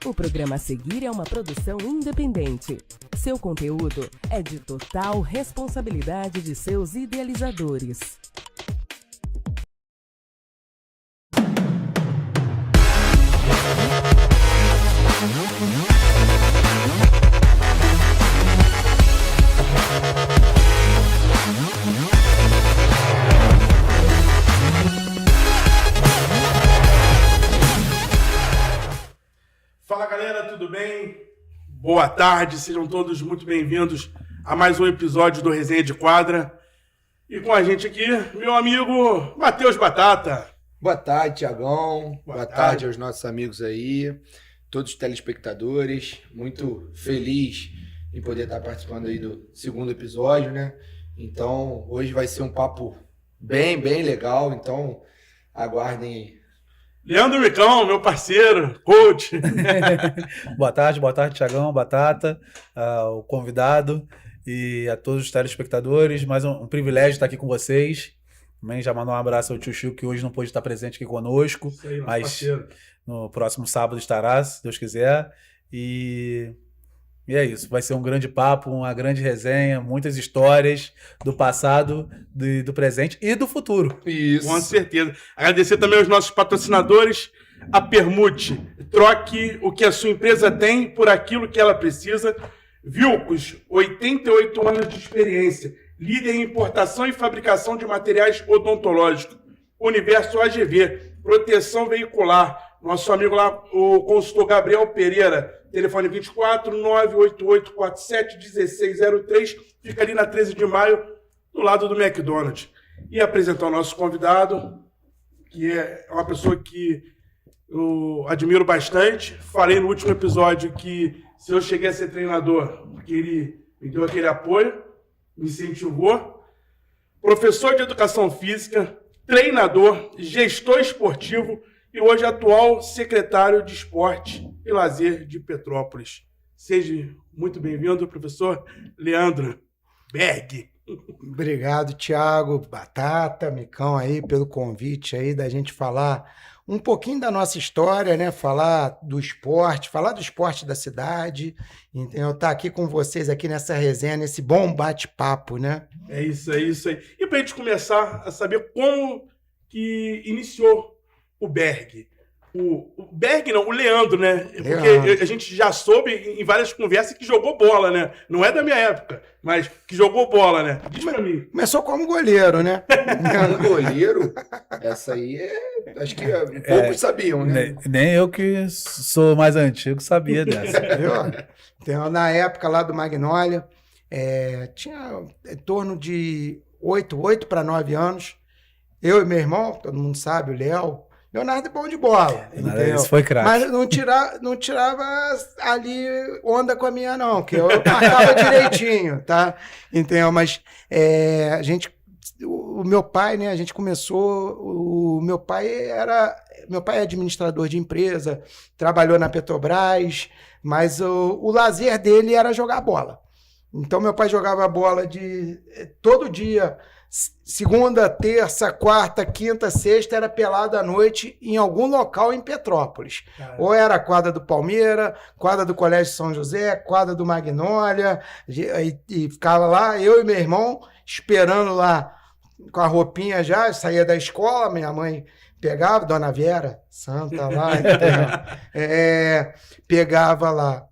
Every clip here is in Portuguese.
O programa a seguir é uma produção independente. Seu conteúdo é de total responsabilidade de seus idealizadores. Fala galera, tudo bem? Boa tarde, sejam todos muito bem-vindos a mais um episódio do Resenha de Quadra. E com a gente aqui, meu amigo Matheus Batata. Boa tarde, Tiagão. Boa tarde aos nossos amigos aí, todos os telespectadores. Muito feliz em poder estar participando aí do segundo episódio, né? Então, hoje vai ser um papo bem legal, então aguardem. Leandro Micão, meu parceiro, coach. Boa tarde, Tiagão, Batata, o convidado e a todos os telespectadores. Mais um privilégio estar aqui com vocês. Também já mandar um abraço ao tio Chico, que hoje não pôde estar presente aqui conosco, Isso aí, mas parceiro. no próximo sábado estará, se Deus quiser. E é isso, vai ser um grande papo, uma grande resenha, muitas histórias do passado, do presente e do futuro. Isso. Com certeza. Agradecer também aos nossos patrocinadores, a Permute. Troque o que a sua empresa tem por aquilo que ela precisa. Vilcos, 88 anos de experiência. Líder em importação e fabricação de materiais odontológicos. Universo AGV, proteção veicular. Nosso amigo lá, o consultor Gabriel Pereira, telefone 24 98847 1603, fica ali na 13 de maio, do lado do McDonald's. E apresentar o nosso convidado, que é uma pessoa que eu admiro bastante. Falei no último episódio que se eu cheguei a ser treinador, porque ele me deu aquele apoio, me incentivou. Professor de educação física, treinador, gestor esportivo e hoje atual secretário de Esporte e Lazer de Petrópolis. Seja muito bem-vindo, professor Leandro Berg. Obrigado, Thiago, Batata, Micão aí pelo convite aí da gente falar um pouquinho da nossa história, né? Falar do esporte da cidade. Então, eu estar aqui com vocês aqui nessa resenha, nesse bom bate-papo, né? É isso aí. E para a gente começar a saber como que iniciou o Berg. O Berg não, o Leandro, né? Porque a gente já soube em várias conversas que jogou bola, né? Não é da minha época, mas que jogou bola, né? Diz pra mim. Começou como goleiro, né? Um goleiro, essa aí acho que poucos sabiam, né? Nem eu que sou mais antigo sabia dessa. Viu? Então, na época lá do Magnólia, tinha em torno de 8 para 9 anos. Eu e meu irmão, todo mundo sabe, o Léo, Leonardo é bom de bola. Isso foi craque. Mas não tirava ali onda com a minha, não, que eu marcava direitinho, tá? Entendeu? Mas o meu pai, né? A gente começou. O meu pai é administrador de empresa, trabalhou na Petrobras, mas o lazer dele era jogar bola. Então, meu pai jogava bola todo dia. Segunda, terça, quarta, quinta, sexta, era pelado à noite em algum local em Petrópolis. Caramba. Ou era a quadra do Palmeira, quadra do Colégio São José, quadra do Magnólia, e ficava lá, eu e meu irmão, esperando lá com a roupinha já, saía da escola, minha mãe pegava, Dona Vera, santa lá, pegava lá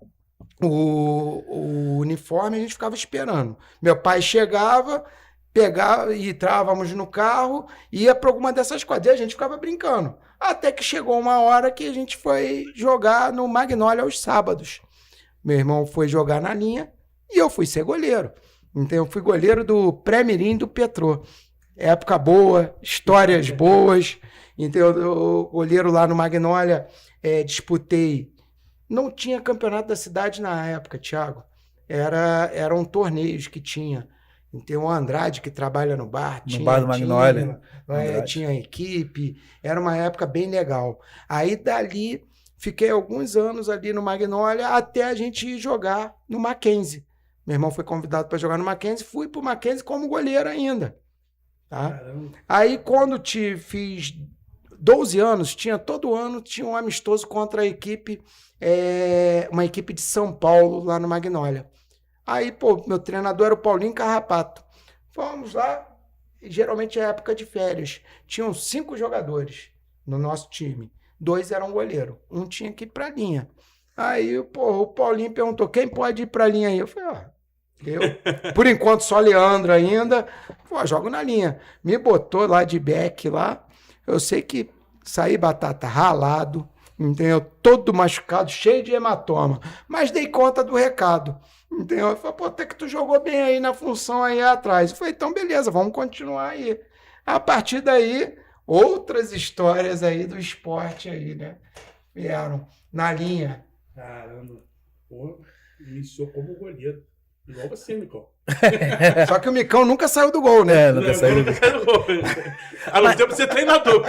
o uniforme e a gente ficava esperando. Meu pai chegava, pegava e entrávamos no carro, ia para alguma dessas quadras, e a gente ficava brincando. Até que chegou uma hora que a gente foi jogar no Magnólia aos sábados. Meu irmão foi jogar na linha e eu fui ser goleiro. Então eu fui goleiro do pré-mirim do Petrô. Época boa, histórias boas. Então eu goleiro lá no Magnólia, disputei. Não tinha campeonato da cidade na época, Thiago. Eram torneios que tinha. Tem o Andrade, que trabalha no bar. No bar do Magnólia. Tinha equipe. Era uma época bem legal. Aí, dali, fiquei alguns anos ali no Magnólia até a gente ir jogar no Mackenzie. Meu irmão foi convidado para jogar no Mackenzie. Fui para o Mackenzie como goleiro ainda. Tá? Aí, quando fiz 12 anos, todo ano tinha um amistoso contra a equipe, uma equipe de São Paulo, lá no Magnólia. Aí, pô, meu treinador era o Paulinho Carrapato. Vamos lá, e geralmente é época de férias. Tinham 5 jogadores no nosso time. 2 eram goleiro, um tinha que ir pra linha. Aí, pô, o Paulinho perguntou, quem pode ir pra linha aí? Eu falei, eu. Por enquanto, só Leandro ainda. Pô, jogo na linha. Me botou lá de back lá. Eu sei que saí batata ralado, entendeu? Todo machucado, cheio de hematoma. Mas dei conta do recado, entendeu? Eu falei, pô, até que tu jogou bem aí na função aí atrás. Eu falei, então beleza, vamos continuar aí. A partir daí, outras histórias aí do esporte aí, né? Vieram na linha. Caramba. Pô, iniciou como goleiro. Igual você, Micão. Só que o Micão nunca saiu do gol, né? Nunca saiu. A não ser pra ser treinador.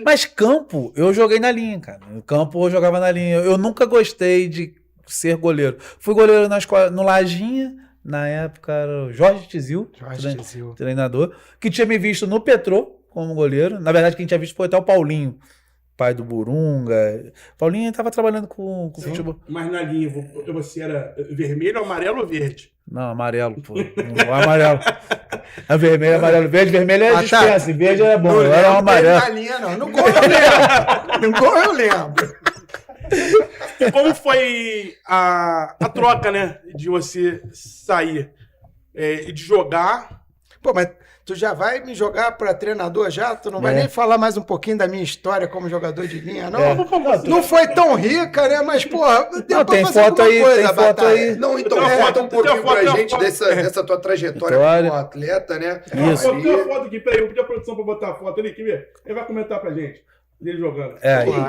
Mas campo, eu joguei na linha, cara. No campo eu jogava na linha. Eu nunca gostei de ser goleiro. Fui goleiro na escola, no Lajinha, na época era o Jorge Tizil, treinador, que tinha me visto no Petrô como goleiro. Na verdade, quem tinha visto foi até o Paulinho, pai do Burunga. Paulinho estava trabalhando com futebol. Mas na linha, você era vermelho, amarelo ou verde? Não, amarelo, pô. Não, amarelo. É vermelho, amarelo. Verde, vermelho é dispensa. Verde é bom. Eu era um amarelo. Na linha, não. No gol eu lembro. No gol eu lembro. Como foi a troca, né? De você sair e de jogar. Pô, mas tu já vai me jogar para treinador já? Tu não vai nem falar mais um pouquinho da minha história como jogador de linha, não? Não foi tão rica, né? Mas, porra, deu pra fazer alguma coisa, tem foto aí. Não, então conta um pouquinho pra gente dessa tua trajetória como atleta, né? Isso. Eu tenho uma foto aqui, peraí, eu pedi a produção pra botar a foto ali, quer ver? Ele vai comentar pra gente. Dele jogando.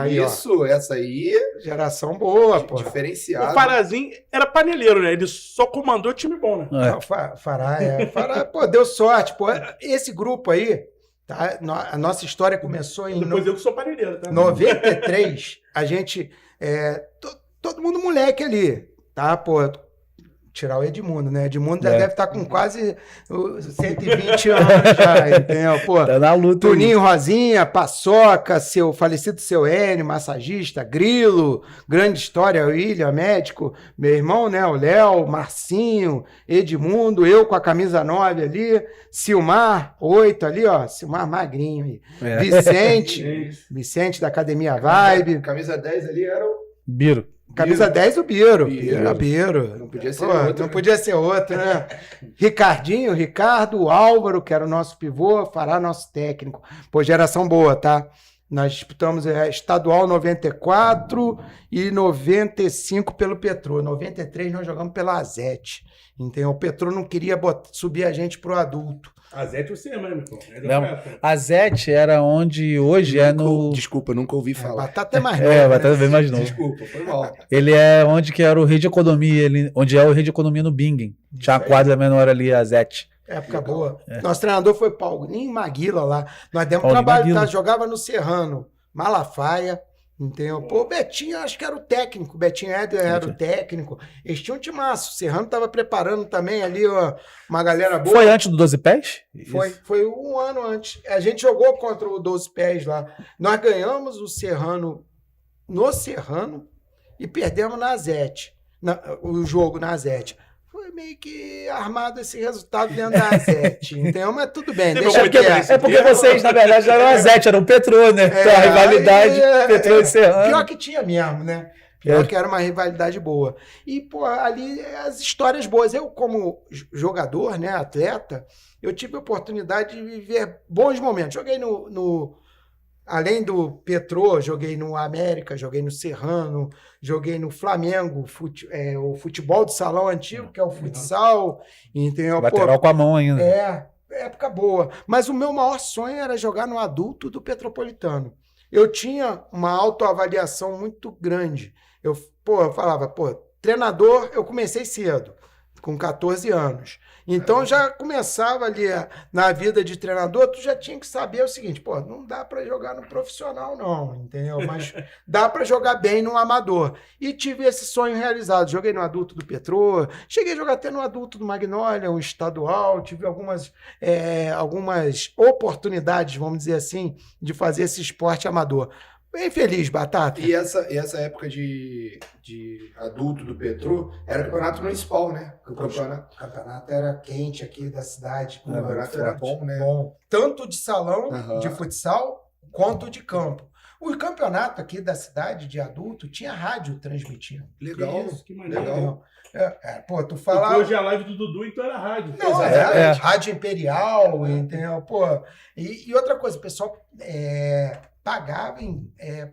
Isso, essa aí. Geração boa, pô. Diferenciada. O Farazinho era paneleiro, né? Ele só comandou time bom, né? Não, Fará, pô, deu sorte, pô. Esse grupo aí, tá? A nossa história começou em... Depois eu que sou paneleiro, tá? 93, a gente... todo mundo moleque ali, tá? Pô, tirar o Edmundo, né? Edmundo já deve estar com quase 120 anos já, entendeu? Pô, tá na luta. Toninho Rosinha, Paçoca, seu falecido seu Enio, massagista, Grilo, grande história, William, médico, meu irmão, né? O Léo, Marcinho, Edmundo, eu com a camisa 9 ali, Silmar, 8 ali, ó, Silmar magrinho aí. Vicente da Academia Vibe. Camisa 10 ali era o Biro. Camisa 10, o Biro. Biro. Não podia ser outro. Não podia ser outro, né? Ricardinho, Ricardo, Álvaro, que era o nosso pivô, Fará nosso técnico. Pô, geração boa, tá? Nós disputamos estadual 94 e 95 pelo Petrô. 93 nós jogamos pela Azete. Entendeu? O Petrô não queria subir a gente pro adulto. A Zete você lembra, né, meu? A Zete era onde hoje Desculpa, nunca ouvi falar. Batata é mais nova. Batata bem mais nova. Desculpa, foi mal. Ele é onde que era o Rei de Economia, onde é o Rei de Economia no Bingen. Tinha a quadra menor ali, a Zete. Época boa. Nosso treinador foi Paulinho Maguila lá. Nós demos trabalho, tá? Jogava no Serrano, Malafaia. Entendeu? Pô, o Betinho, acho que era o técnico. O Betinho Éder era o técnico. Eles tinham um timaço. O Serrano estava preparando também ali uma galera boa. Foi antes do 12 Pés? Foi um ano antes. A gente jogou contra o 12 Pés lá. Nós ganhamos o Serrano no Serrano e perdemos na Azete. O jogo na Azete. Foi meio que armado esse resultado dentro da Azete, entendeu? Mas tudo bem, deixa quieto. É porque vocês, na verdade, não eram a Azete, eram o Petrô, né? Então, a rivalidade Petrô e Serrano. Pior que tinha mesmo, né? Pior que era uma rivalidade boa. E, pô, ali as histórias boas. Eu, como jogador, né, atleta, eu tive a oportunidade de viver bons momentos. Joguei além do Petrô, joguei no América, joguei no Serrano, joguei no Flamengo, o futebol de salão antigo, que é o futsal, entendeu? Lateral com a mão ainda. Época boa. Mas o meu maior sonho era jogar no adulto do Petropolitano. Eu tinha uma autoavaliação muito grande. Eu falava, treinador, eu comecei cedo. com 14 anos. Então já começava ali na vida de treinador, tu já tinha que saber o seguinte, pô, não dá para jogar no profissional não, entendeu? Mas dá para jogar bem no amador. E tive esse sonho realizado. Joguei no adulto do Petrô, cheguei a jogar até no adulto do Magnólia, um estadual, tive algumas oportunidades, vamos dizer assim, de fazer esse esporte amador. Bem feliz, Batata. E essa época de adulto do Petrô era campeonato municipal, né? O campeonato era quente aqui da cidade. O campeonato era bom, né? Bom. Tanto de salão, de futsal, quanto de campo. O campeonato aqui da cidade de adulto tinha rádio transmitindo. Legal. Que maneiro. Legal. Pô, tu falava... Hoje a live do Dudu, então era rádio. Não, rádio imperial, entendeu? Pô, e outra coisa, o pessoal pagava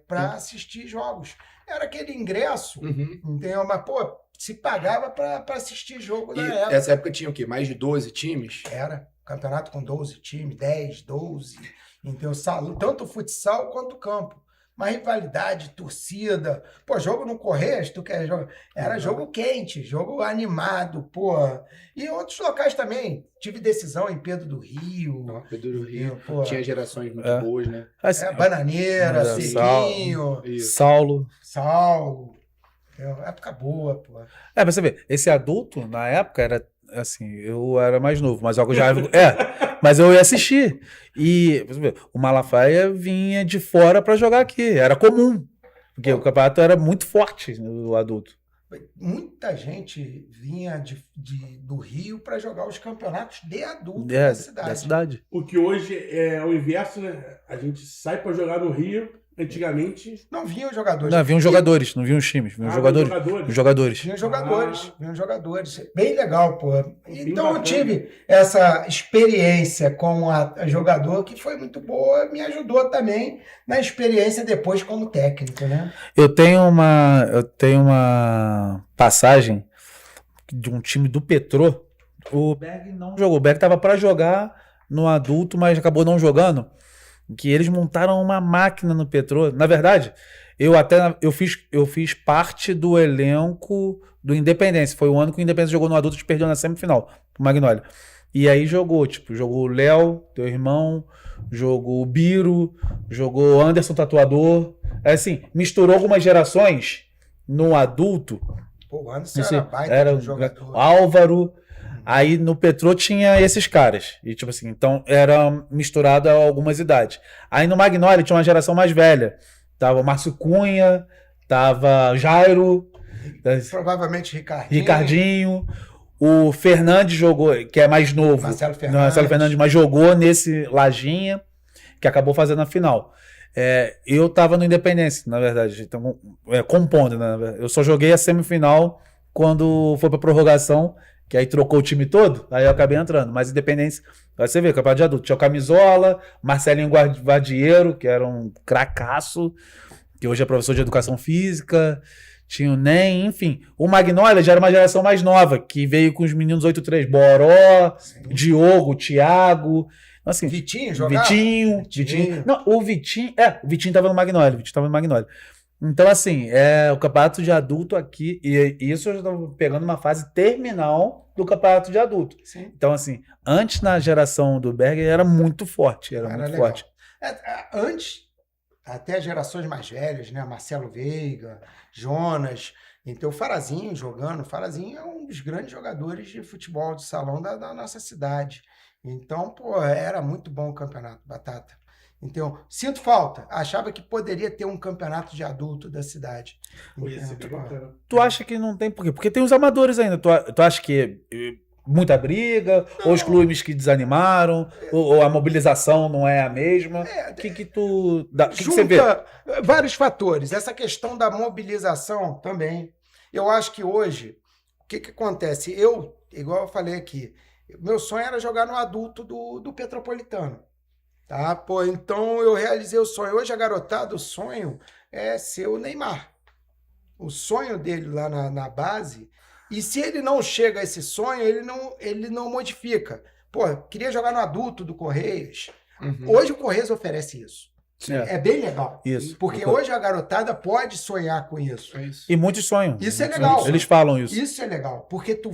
para assistir jogos. Era aquele ingresso, entendeu? Mas, pô, se pagava para assistir jogo na época. Essa época tinha o quê? Mais de 12 times? Era. Campeonato com 12 times, 10, 12. Então, tanto o futsal quanto o campo. Uma rivalidade, torcida. Pô, jogo no Correios, tu quer jogo? Era jogo quente, jogo animado, pô. E outros locais também. Tive decisão em Pedro do Rio. Pedro do Rio. Pô. Tinha gerações muito boas, né? Bananeira, Sequinho. Saulo. Época boa, pô. Mas você vê, esse adulto, na época, era assim, eu era mais novo, mas eu já... mas eu ia assistir. E você vê, o Malafaia vinha de fora para jogar aqui. Era comum. Porque o campeonato era muito forte, o adulto. Muita gente vinha do Rio para jogar os campeonatos de adulto da cidade. O que hoje é o inverso, né? A gente sai para jogar no Rio. Antigamente... Não vinham jogadores. Não, vinham jogadores, não vinham os times. Vinham jogadores. Vinham jogadores. Bem legal, pô. Então eu tive essa experiência com a jogador que foi muito boa, me ajudou também na experiência depois como técnico, né? Eu tenho uma passagem de um time do Petrô. O Berg não jogou. O Berg estava para jogar no adulto, mas acabou não jogando. Que eles montaram uma máquina no Petrô. Na verdade, eu fiz parte do elenco do Independência. Foi o ano que o Independência jogou no adulto e perdeu na semifinal, o Magnólia. E aí jogou o Léo, teu irmão, jogou o Biro, jogou o Anderson Tatuador. Assim, misturou algumas gerações no adulto. Pô, o Anderson era jogador. Álvaro. Aí no Petrô tinha esses caras. E tipo assim, então era misturado a algumas idades. Aí no Magnólia tinha uma geração mais velha. Tava o Márcio Cunha, tava Jairo. Provavelmente Ricardinho. O Fernandes jogou, que é mais novo. Marcelo Fernandes, mas jogou nesse Lajinha, que acabou fazendo a final. Eu tava no Independência, na verdade. Então, compondo, né? Eu só joguei a semifinal quando foi pra prorrogação. Que aí trocou o time todo, aí eu acabei entrando. Mas Independência, você vê, campeonato de adulto. Tinha o Camisola, Marcelinho Guardieiro, que era um cracaço, que hoje é professor de educação física. Tinha o NEM, enfim. O Magnólia já era uma geração mais nova, que veio com os meninos 8-3. Boró, Diogo, Thiago. Assim, Vitinho jogava? Vitinho. Não, o Vitinho tava no Magnólia. Então, assim, o campeonato de adulto aqui, e isso eu já estava pegando uma fase terminal do campeonato de adulto. Sim. Então, assim, antes na geração do Berger era muito forte. Forte. Antes, até gerações mais velhas, né? Marcelo Veiga, Jonas. Então, o Farazinho jogando. O Farazinho é um dos grandes jogadores de futebol de salão da nossa cidade. Então, pô, era muito bom o campeonato, Batata. Então, sinto falta. Achava que poderia ter um campeonato de adulto da cidade. Tu acha que não tem por quê? Porque tem os amadores ainda. Tu acha que muita briga? Não. Ou os clubes que desanimaram? Ou a mobilização não é a mesma? O que tu... que você vê? Vários fatores. Essa questão da mobilização também. Eu acho que hoje, o que acontece? Igual eu falei aqui, meu sonho era jogar no adulto do Petropolitano. Tá? Pô, então eu realizei o sonho. Hoje a garotada, o sonho é ser o Neymar. O sonho dele lá na base. E se ele não chega a esse sonho, ele não modifica. Pô, queria jogar no adulto do Correios. Hoje o Correios oferece isso. É bem legal. Isso. Porque hoje a garotada pode sonhar com isso. É isso. E muitos sonham. Isso é legal. Eles falam isso. Isso é legal. Porque tu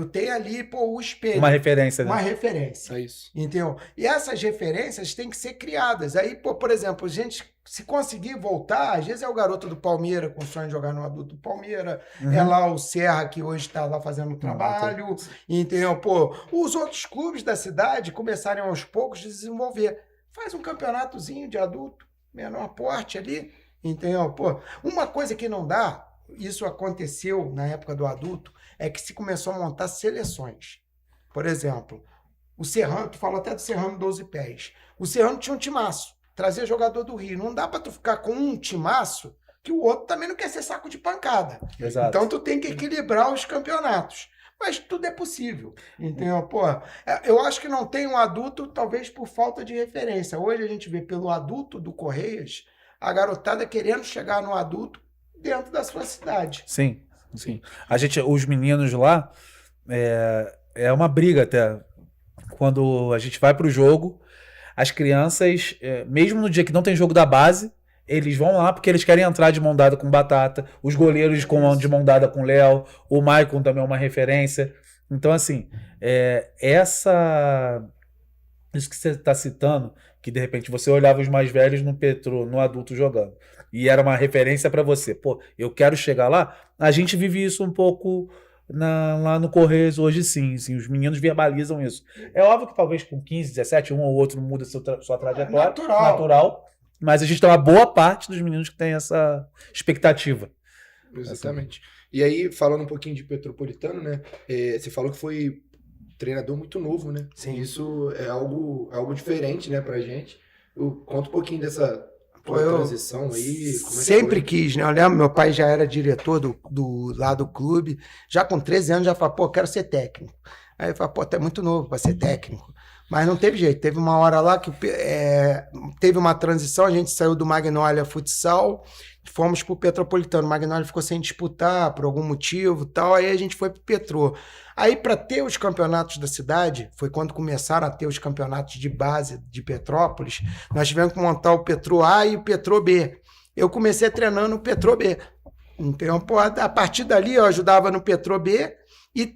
tem ali, pô, o espelho. Uma referência, né? Uma referência. É isso. Entendeu? E essas referências têm que ser criadas. Aí, pô, por exemplo, a gente, se conseguir voltar, às vezes é o garoto do Palmeiras com sonho de jogar no adulto do Palmeiras, é lá o Serra que hoje está lá fazendo um trabalho, entendeu? Pô, os outros clubes da cidade começarem aos poucos a desenvolver. Faz um campeonatozinho de adulto, menor porte ali, entendeu? Pô, uma coisa que não dá, isso aconteceu na época do adulto, é que se começou a montar seleções. Por exemplo, o Serrano, tu fala até do Serrano 12 pés. O Serrano tinha um timaço, trazia jogador do Rio. Não dá pra tu ficar com um timaço que o outro também não quer ser saco de pancada. Exato. Então tu tem que equilibrar os campeonatos. Mas tudo é possível, entendeu? Pô, eu acho que não tem um adulto, talvez por falta de referência. Hoje a gente vê pelo adulto do Correias, a garotada querendo chegar no adulto dentro da sua cidade. Sim, sim. Os meninos lá, é uma briga até. Quando a gente vai pro jogo, as crianças, mesmo no dia que não tem jogo da base, eles vão lá porque eles querem entrar de mão dada com Batata, os goleiros de mão dada com Léo, o Maicon também é uma referência. Então, assim, isso que você está citando, que de repente você olhava os mais velhos no adulto jogando, e era uma referência para você. Pô, eu quero chegar lá. A gente vive isso um pouco lá no Correios hoje, sim, os meninos verbalizam isso. É óbvio que talvez com 15, 17, um ou outro muda sua trajetória. Natural. Mas a gente tem uma boa parte dos meninos que tem essa expectativa. Exatamente. E aí, falando um pouquinho de Petropolitano, né? Você falou que foi treinador muito novo, né? Sim. Isso é algo diferente, né, pra gente. Conta um pouquinho dessa transição aí. Sempre quis, né? Eu lembro, meu pai já era diretor lá do clube. Já com 13 anos, já falou, pô, quero ser técnico. Aí eu falei, pô, tu é muito novo pra ser técnico. Mas não teve jeito. Teve uma hora lá que teve uma transição, a gente saiu do Magnólia Futsal, fomos pro Petropolitano. O Magnólia ficou sem disputar por algum motivo e tal, aí a gente foi pro Petrô. Aí, para ter os campeonatos da cidade, foi quando começaram a ter os campeonatos de base de Petrópolis, nós tivemos que montar o Petrô A e o Petrô B. Eu comecei treinando o Petrô B. Então, pô, a partir dali eu ajudava no Petrô B, e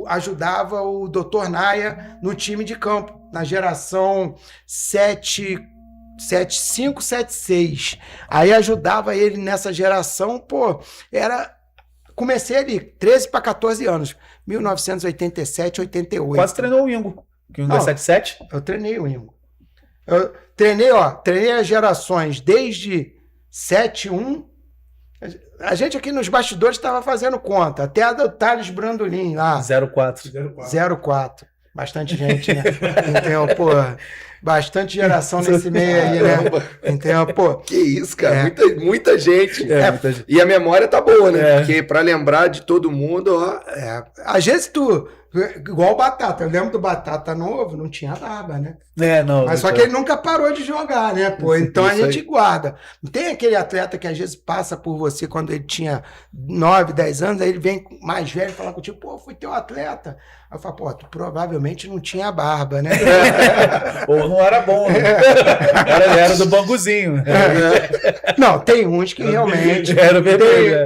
ajudava o Dr. Naia no time de campo, na geração 75, 76. Aí ajudava ele nessa geração, pô, comecei ali, 13 para 14 anos, 1987, 88. Quase treinou o Ingo, que o Ingo é 77? Eu treinei o Ingo. Eu treinei as gerações desde 71. A gente aqui nos bastidores estava fazendo conta, até a do Thales Brandolin lá. 04. Bastante gente, né? Então, pô, bastante geração nesse meio aí, né? Então, pô. Que isso, cara. Muita gente. Muita gente. E a memória tá boa, né? Porque pra lembrar de todo mundo, ó. Às vezes igual o Batata. Eu lembro do Batata novo, não tinha barba, né? Não. Mas só que ele nunca parou de jogar, né, pô? Então a gente guarda. Tem aquele atleta que às vezes passa por você quando ele tinha 9, 10 anos, aí ele vem mais velho falar contigo, pô, fui teu atleta. Aí eu falo, pô, tu provavelmente não tinha barba, né? Ou não era bom, né? Era do banguzinho. Não, tem uns que realmente...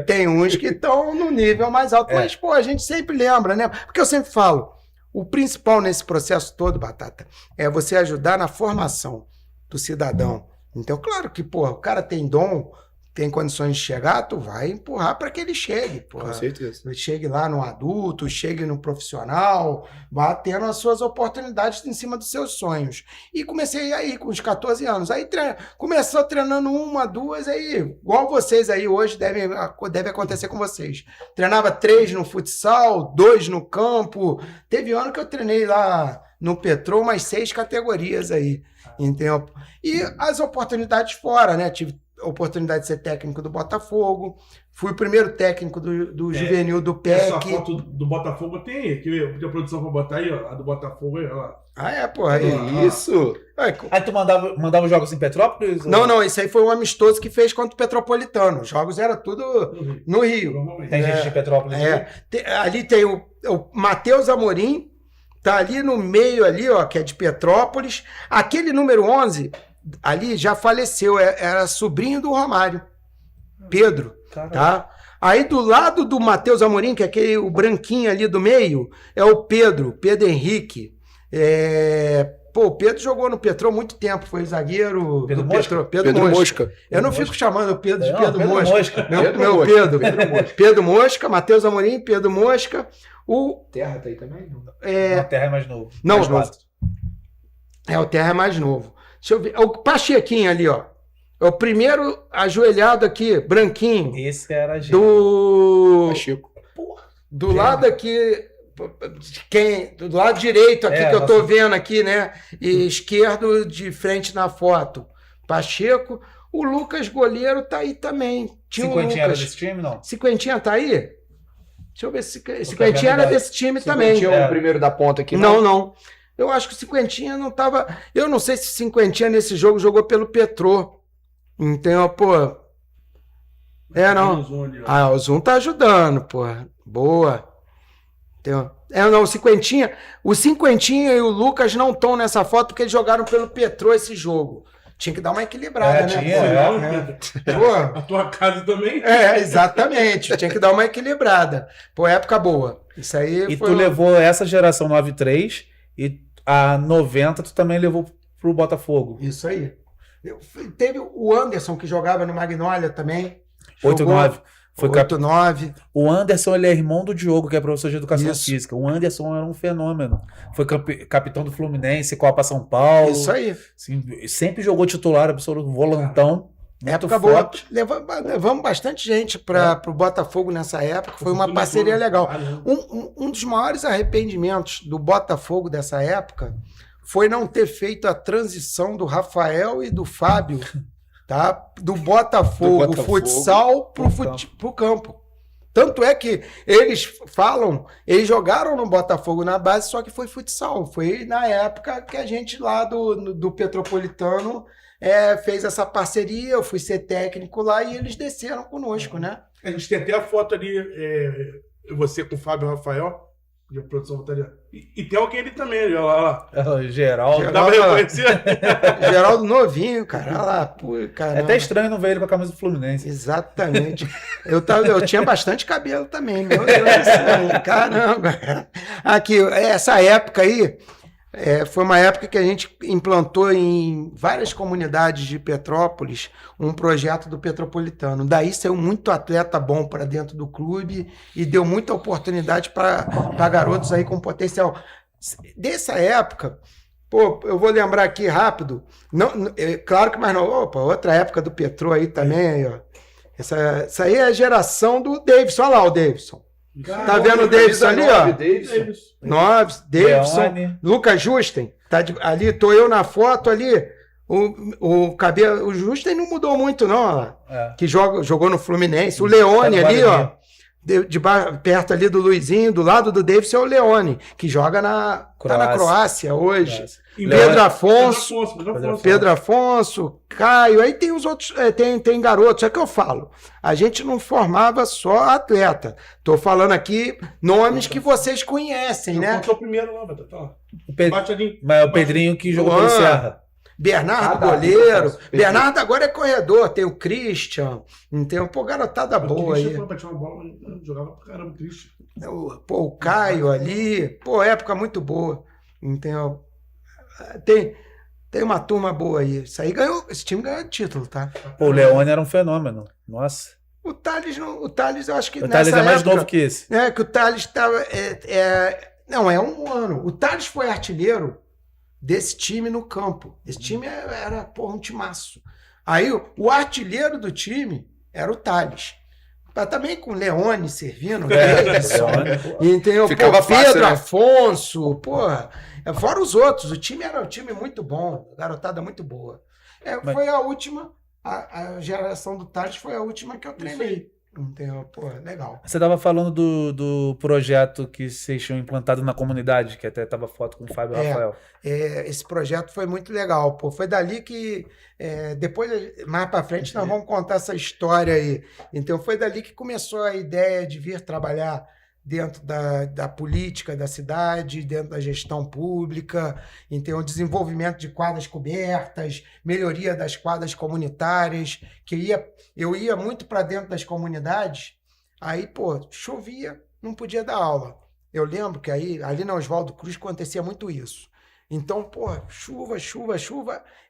Tem uns que estão no nível mais alto, mas, pô, a gente sempre lembra, né? Porque eu sempre falo, o principal nesse processo todo, Batata, é você ajudar na formação do cidadão. Então, claro que, pô, o cara tem dom, tem condições de chegar, tu vai empurrar para que ele chegue. Porra. Com certeza. Ele chegue lá no adulto, chegue no profissional, vá tendo as suas oportunidades em cima dos seus sonhos. E comecei aí com os 14 anos. Aí começou treinando 1, 2, aí, igual vocês aí hoje, deve acontecer com vocês. Treinava 3 no futsal, 2 no campo. Teve ano que eu treinei lá no Petrô, mais 6 categorias aí, entendeu? E as oportunidades fora, né? Tive oportunidade de ser técnico do Botafogo, fui o primeiro técnico do juvenil do PEC. Essa foto do Botafogo tem a produção pra botar aí, ó, a do Botafogo aí, ó. Porra, isso. Aí tu mandava os jogos em Petrópolis? Não, isso aí foi um amistoso que fez contra o Petropolitano. Os jogos eram tudo no Rio. Tem gente de Petrópolis? Ali tem o Matheus Amorim, tá ali no meio ali, ó, que é de Petrópolis. Aquele número 11 ali já faleceu, era sobrinho do Romário, Pedro, Caramba. tá? Aí do lado do Matheus Amorim, que é o branquinho ali do meio, é o Pedro Henrique. Pô, o Pedro jogou no Petrol há muito tempo, foi zagueiro Pedro do Mosca? Petrol. Pedro Mosca. Eu não fico chamando o Pedro de Não, Pedro Pedro Mosca. Mosca. Meu Pedro. Pedro Mosca, Matheus Amorim, Pedro Mosca. O Terra tá aí também? A Terra é mais novo. Não, mais não. vasto. O Terra é mais novo. Deixa eu ver. O Pachequinho ali, ó. É o primeiro ajoelhado aqui, branquinho. Esse era a gente. Pacheco. Do lado aqui, do lado direito aqui, que eu tô vendo aqui, né? E esquerdo de frente na foto. Pacheco. O Lucas goleiro tá aí também. Tinha o Cinquentinha era Lucas. desse time, não? Cinquentinha tá aí? Deixa eu ver se Cinquentinha era desse time também. Tinha o primeiro da ponta aqui, Não. Eu acho que o Cinquentinha não tava... Eu não sei se o Cinquentinha nesse jogo jogou pelo Petrô. Então, pô... não. O Zoom tá ajudando, pô. Boa. Então, não, o Cinquentinha e o Lucas não estão nessa foto porque eles jogaram pelo Petrô esse jogo. Tinha que dar uma equilibrada, né? Tinha, Pô, A tua casa também? exatamente. Tinha que dar uma equilibrada. Pô, época boa. Isso aí E foi... tu levou essa geração 9-3 e a 90 tu também levou pro Botafogo. Isso aí. Teve o Anderson, que jogava no Magnolia também. 8-9. Foi 8-9. O Anderson, ele é irmão do Diogo, que é professor de educação Isso. física. O Anderson era um fenômeno. Foi capitão do Fluminense, Copa São Paulo. Isso aí. Assim, sempre jogou titular absoluto, volantão. Muito Época boa. forte. Levamos bastante gente para o Botafogo nessa época. Foi uma parceria legal. Um dos maiores arrependimentos do Botafogo dessa época foi não ter feito a transição do Rafael e do Fábio, tá? Do Botafogo futsal pro campo. Tanto é que eles jogaram no Botafogo na base, só que foi futsal. Foi na época que a gente lá do Petropolitano fez essa parceria, eu fui ser técnico lá e eles desceram conosco, né? A gente tem até a foto ali, você com o Fábio e o Rafael, de produção voltaria. E tem alguém ali também, olha lá. Geraldo. Dá pra reconhecer? Geraldo novinho, cara. Olha lá, pô, É até estranho não ver ele com a camisa do Fluminense. Exatamente. Eu tinha bastante cabelo também, meu Deus do céu. Caramba. Aqui, essa época aí, foi uma época que a gente implantou em várias comunidades de Petrópolis um projeto do Petropolitano. Daí saiu muito atleta bom para dentro do clube e deu muita oportunidade para garotos aí com potencial. Dessa época, pô, eu vou lembrar aqui rápido, claro que mais não, outra época do Petrô aí também, aí, ó. Essa aí é a geração do Davidson, olha lá o Davidson. Tá vendo o Davidson ali, ó? Davidson, Leone. Lucas Justen, ali, tô eu na foto ali, o cabelo, o Justen não mudou muito não, ó, que jogou no Fluminense, o Leone ali, ó, perto ali do Luizinho, do lado do Davidson é o Leone, que joga tá na Croácia hoje. Pedro Afonso, Caio, aí tem os outros, tem garotos, é que eu falo. A gente não formava só atleta. Tô falando aqui nomes que vocês conhecem, né? Contou o primeiro lá, tá lá. Bate ali. Mas é o Pedrinho que jogou pelo Serra. Bernardo goleiro. Bernardo agora é corredor. Tem o Christian. Tem garotada boa aí. Foi pra tirar uma bola, jogava pra caramba o Christian. O Caio ali. Época muito boa. Entendeu? Tem uma turma boa aí. Esse time ganhou título, tá? Pô, o Leone era um fenômeno. Nossa. O Thales, eu acho que o Thales é mais novo que esse. Que o Thales estava... Não, é um ano. O Thales foi artilheiro desse time no campo. Esse time era um timaço. Aí o artilheiro do time era o Thales. Também com o Leone servindo. Entendeu? Ficava fácil, Pedro né? Afonso, porra. Fora os outros. O time era um time muito bom. Garotada muito boa. Foi a última. A geração do Thales foi a última que eu treinei. Entendeu? Pô, legal. Você estava falando do projeto que vocês tinham implantado na comunidade, que até tava foto com o Fábio e o Rafael. Esse projeto foi muito legal, pô. Foi dali que, depois, mais para frente, nós vamos contar essa história aí. Então, foi dali que começou a ideia de vir trabalhar dentro da política da cidade, dentro da gestão pública, então o desenvolvimento de quadras cobertas, melhoria das quadras comunitárias, eu ia muito para dentro das comunidades, aí, pô, chovia, não podia dar aula. Eu lembro que ali na Oswaldo Cruz acontecia muito isso. Então, pô, chuva,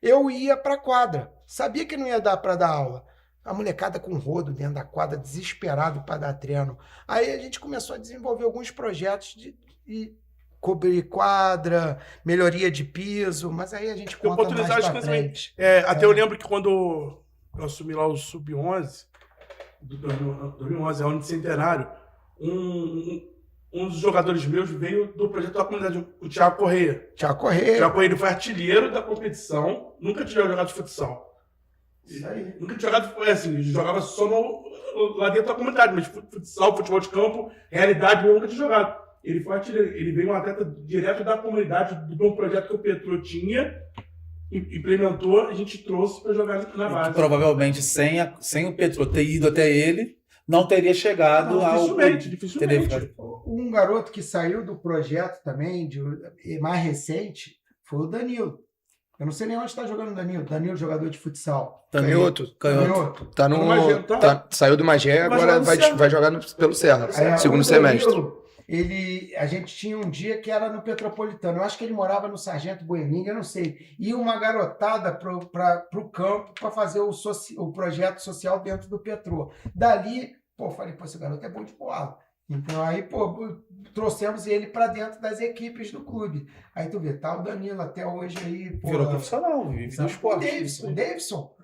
eu ia para a quadra, sabia que não ia dar para dar aula. A molecada com rodo dentro da quadra, desesperado para dar treino. Aí a gente começou a desenvolver alguns projetos de cobrir quadra, melhoria de piso, mas aí a gente conta mais oportunidade pra frente. Até eu lembro que quando eu assumi lá o Sub-11, do 2011, é o Centenário, um dos jogadores meus veio do projeto da comunidade, o Thiago Correia. Thiago Correia. O Thiago Correia, ele foi artilheiro da competição, nunca tinha jogado de futsal. Isso aí. Nunca tinha jogado, assim, jogava só lá dentro da comunidade, mas futsal, futebol de campo, realidade, eu nunca tinha jogado. Ele foi artilheiro, ele veio um atleta direto da comunidade, de um projeto que o Petro tinha, implementou, a gente trouxe para jogar na base. Provavelmente, sem o Petro ter ido até ele, não teria chegado dificilmente. Um garoto que saiu do projeto também, mais recente, foi o Danilo. Eu não sei nem onde está jogando o Danilo. Danilo, jogador de futsal. Canhoto. Tá no Magé, saiu do Magé, agora vai jogar pelo Serra, segundo semestre. A gente tinha um dia que era no Petropolitano. Eu acho que ele morava no Sargento Boeming, eu não sei. E uma garotada para o campo para fazer o projeto social dentro do Petro. Dali, falei, esse garoto é bom de bola. Então aí, trouxemos ele para dentro das equipes do clube. Aí tu vê, tá o Danilo até hoje aí. Virou profissional, vive no esporte.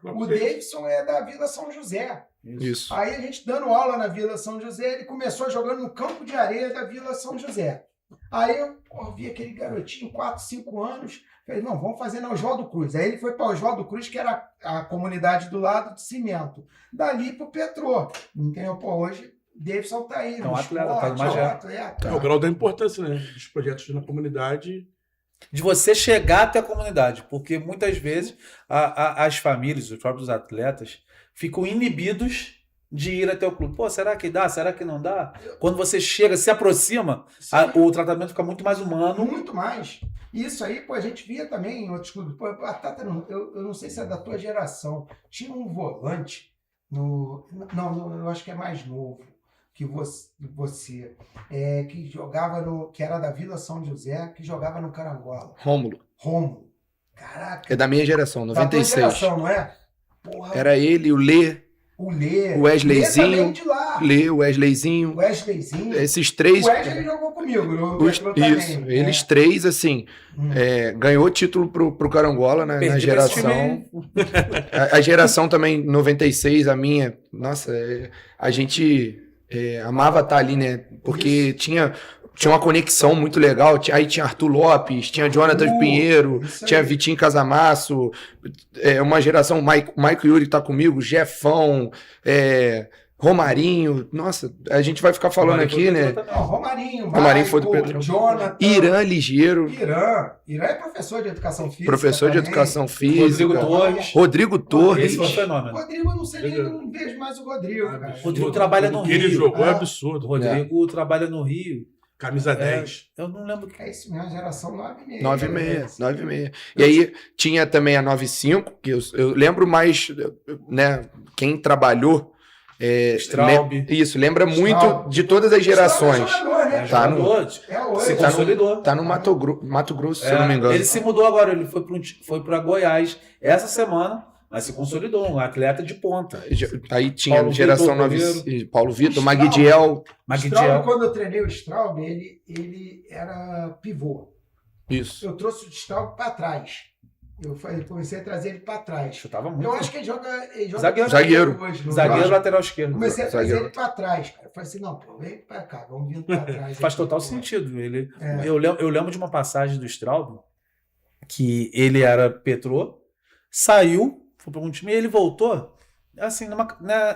O Davidson é da Vila São José. Isso. Aí a gente dando aula na Vila São José, ele começou jogando no campo de areia da Vila São José. Aí eu vi aquele garotinho, 4, 5 anos, falei, não, vamos fazer na Oswaldo Cruz. Aí ele foi para Oswaldo Cruz, que era a comunidade do lado de Cimento. Dali pro Petrô. Entendeu? Hoje Davidson tá aí, no esporte, o grau da importância, né, dos projetos na comunidade. De você chegar até a comunidade, porque muitas vezes as famílias, os próprios atletas, ficam inibidos de ir até o clube. Será que dá? Será que não dá? Quando você chega, se aproxima, o tratamento fica muito mais humano. Muito mais. Isso aí, a gente via também em outros clubes. A Tata, eu não sei se é da tua geração. Tinha um volante eu acho que é mais novo que você que jogava que era da Vila São José, que jogava no Carangola. Rômulo. Caraca. É da minha geração, 96. Da tua geração, não é? Porra. Era ele, o Lê. O Wesleyzinho. O Wesleyzinho. Esses três. O Wesley jogou comigo. Eles três, assim, ganhou título pro Carangola, né, na geração. A geração também, 96, a minha. Nossa, a gente amava estar ali, né? Porque tinha uma conexão muito legal. Aí tinha Arthur Lopes, tinha Jonathan Pinheiro, tinha Vitinho Casamasso, uma geração, Maico Yuri tá comigo, Jefão, Romarinho. Nossa, a gente vai ficar falando aqui, né? Romarinho foi do Petro. Jonathan, Irã Ligeiro. Irã é professor de educação física. Rodrigo Torres. Esse foi um fenômeno. Rodrigo, eu não sei nem, eu não vejo mais o Rodrigo, cara. Rodrigo trabalha no Rio. Ele jogou é absurdo. Rodrigo trabalha no Rio. Camisa 10. Eu não lembro. É isso mesmo, geração 9,6. 9,6. E aí tinha também a 9,5, que eu lembro mais, né, quem trabalhou. Straub. Isso, lembra muito de todas as gerações. Tá no Mato Grosso, se eu não me engano. Ele se mudou agora, ele foi para Goiás essa semana. Mas se consolidou, um atleta de ponta. Aí tinha Paulo geração 9, Paulo Vitor, Magdiel. Quando eu treinei o Straub, ele era pivô. Isso. Eu trouxe o Straub para trás. Eu comecei a trazer ele para trás. Chutava muito. Eu acho que ele joga zagueiro. Zagueiro lateral esquerdo. Comecei a trazer ele para trás. Cara. Eu falei assim, vem para cá, vamos vindo para trás. Faz total sentido. Eu lembro de uma passagem do Straub, que ele era Petrô, saiu, foi para um time e ele voltou, assim,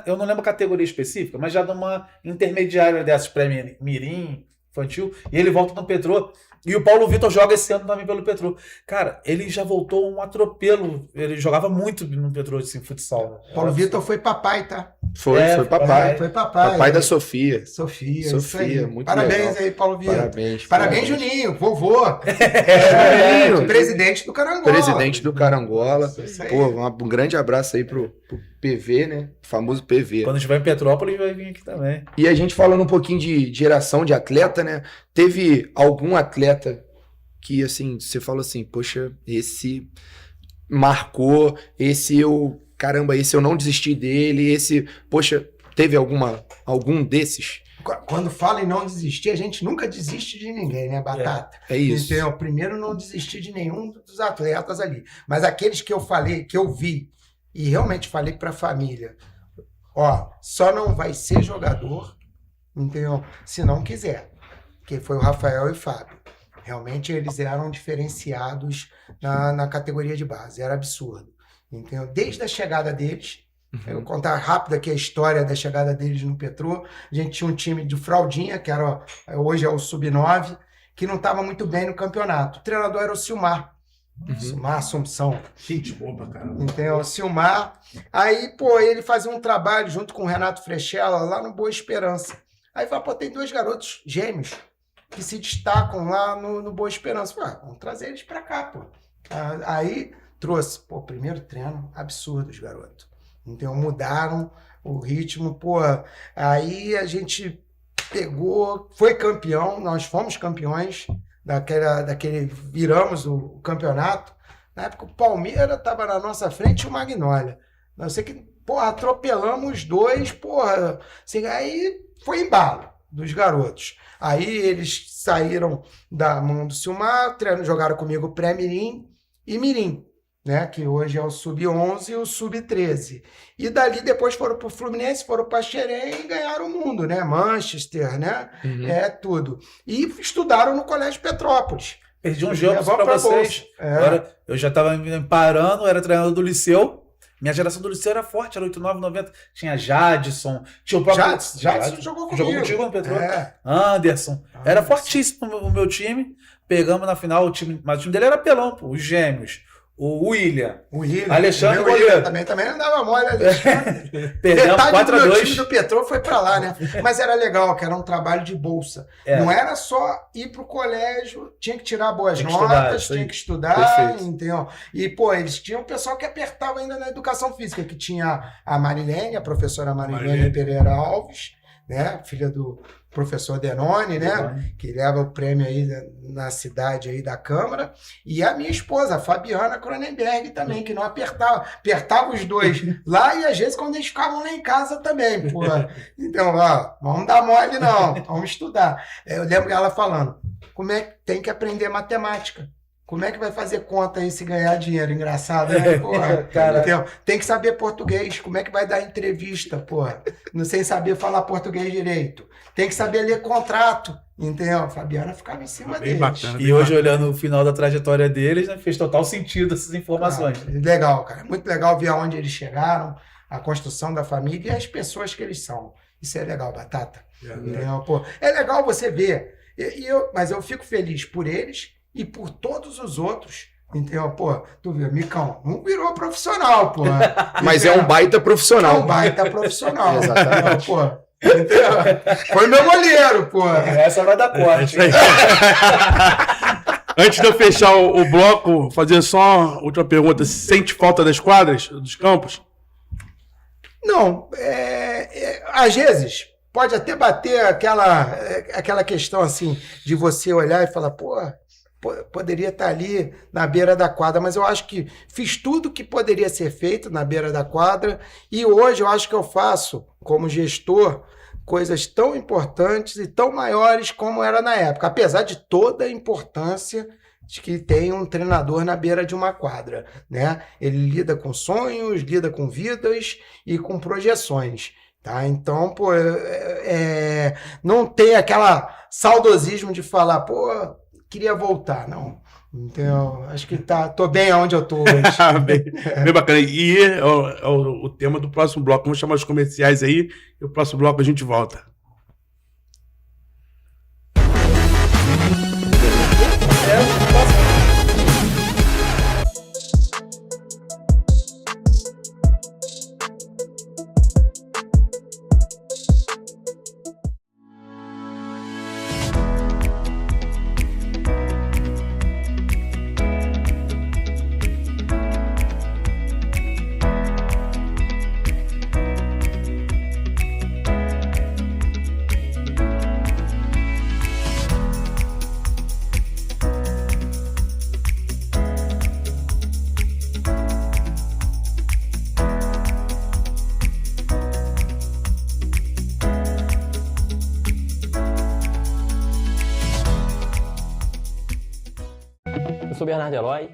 eu não lembro a categoria específica, mas já numa intermediária dessas pré-mirim, infantil, e ele volta no Petrô. E o Paulo Vitor joga esse ano também pelo Petrô. Cara, ele já voltou um atropelo. Ele jogava muito no Petrô, assim, futsal. Paulo Vitor foi papai, tá? Foi papai. Foi papai. Papai da Sofia. Sofia, Sofia, muito Parabéns legal. aí, Paulo Vitor. Parabéns, Juninho, vovô. Juninho. Presidente do Carangola. Presidente do Carangola. Isso aí. Pô, um grande abraço aí pro PV, né? O famoso PV. Quando estiver em Petrópolis, vai vir aqui também. E a gente falando um pouquinho de geração de atleta, né? Teve algum atleta que, assim, você falou assim, poxa, esse marcou, esse eu não desisti dele, esse, poxa, teve algum desses? Quando fala em não desistir, a gente nunca desiste de ninguém, né, Batata? É isso. Então, primeiro, não desistir de nenhum dos atletas ali. Mas aqueles que eu falei, que eu vi, e realmente falei para a família, ó, só não vai ser jogador, entendeu? Se não quiser. Que foi o Rafael e o Fábio. Realmente eles eram diferenciados na categoria de base. Era absurdo. Entendeu? Desde a chegada deles, eu vou contar rápido aqui a história da chegada deles no Petrô. A gente tinha um time de fraldinha, que era hoje é o Sub-9, que não estava muito bem no campeonato. O treinador era o Silmar. Silmar Assumpção. Gente boa pra caramba. Então, o Silmar. Aí, pô, ele fazia um trabalho junto com o Renato Frechella lá no Boa Esperança. Aí falou, pô, tem 2 garotos gêmeos que se destacam lá no Boa Esperança. Falei, vamos trazer eles pra cá, pô. Aí trouxe, pô, primeiro treino, absurdo os garotos. Então, mudaram o ritmo, pô. Aí a gente pegou, foi campeão, nós fomos campeões viramos o campeonato. Na época o Palmeiras estava na nossa frente e o Magnólia. Eu sei que, porra, atropelamos os 2, porra. Assim, aí foi embalo dos garotos. Aí eles saíram da mão do Silmar, jogaram comigo pré-mirim e mirim, né? Que hoje é o sub-11 e o sub-13. E dali depois foram para o Fluminense, foram para Xerém e ganharam o mundo, né? Manchester, né? Tudo. E estudaram no Colégio Petrópolis. Perdi um jogo para vocês. Agora, eu já estava me parando, era treinador do Liceu. Minha geração do Liceu era forte, era 89, 90. Tinha Jadson, tinha o próprio... Jadson jogou comigo. Jogou contigo no Petrô. Anderson. Era fortíssimo o meu time. Pegamos na final o time... Mas o time dele era pelão, pô. Os gêmeos. O William. Alexandre o William também não dava mole, Alexandre. Perdemos 4-2. O meu time do Petrô foi pra lá, né? Mas era legal, que era um trabalho de bolsa. Não era só ir pro colégio, tinha que tirar boas notas, tinha que estudar, entendeu? E, pô, eles tinham um pessoal que apertava ainda na educação física, que tinha a Marilene, a professora Marilene Pereira Alves, né? Filha do professor Denoni, né? Que leva o prêmio aí na cidade aí da Câmara. E a minha esposa, a Fabiana Cronenberg também, que não apertava os 2 lá e às vezes quando eles ficavam lá em casa também, pô. Então, ó, vamos dar mole não, vamos estudar. Eu lembro ela falando, como é que tem que aprender matemática? Como é que vai fazer conta aí se ganhar dinheiro? Engraçado, né? Porra, então, tem que saber português. Como é que vai dar entrevista, porra? Não sei saber falar português direito. Tem que saber ler contrato. Entendeu? A Fabiana ficava em cima deles. Bacana, e hoje, olhando o final da trajetória deles, né, fez total sentido essas informações. Legal, cara. Muito legal ver aonde eles chegaram, a construção da família e as pessoas que eles são. Isso é legal, Batata. Pô, é legal você ver. Mas eu fico feliz por eles e por todos os outros, entendeu? Pô, tu viu, Micão, não virou profissional, pô. Mas é um baita profissional. É um baita profissional. Exatamente. Pô, entendeu? Foi meu goleiro, pô. Essa vai dar corte. Antes de eu fechar o bloco, fazer só outra pergunta. Sente falta das quadras, dos campos? Não, às vezes pode até bater aquela questão assim, de você olhar e falar, pô, poderia estar ali na beira da quadra, mas eu acho que fiz tudo que poderia ser feito na beira da quadra e hoje eu acho que eu faço, como gestor, coisas tão importantes e tão maiores como era na época, apesar de toda a importância de que tem um treinador na beira de uma quadra, né? Ele lida com sonhos, lida com vidas e com projeções. Tá? Então, pô, não tem aquela saudosismo de falar, pô, queria voltar, não. Então, acho que tô bem aonde eu tô hoje. bem bacana. E é o tema do próximo bloco. Vamos chamar os comerciais aí e o próximo bloco a gente volta. sou Bernardo Eloy,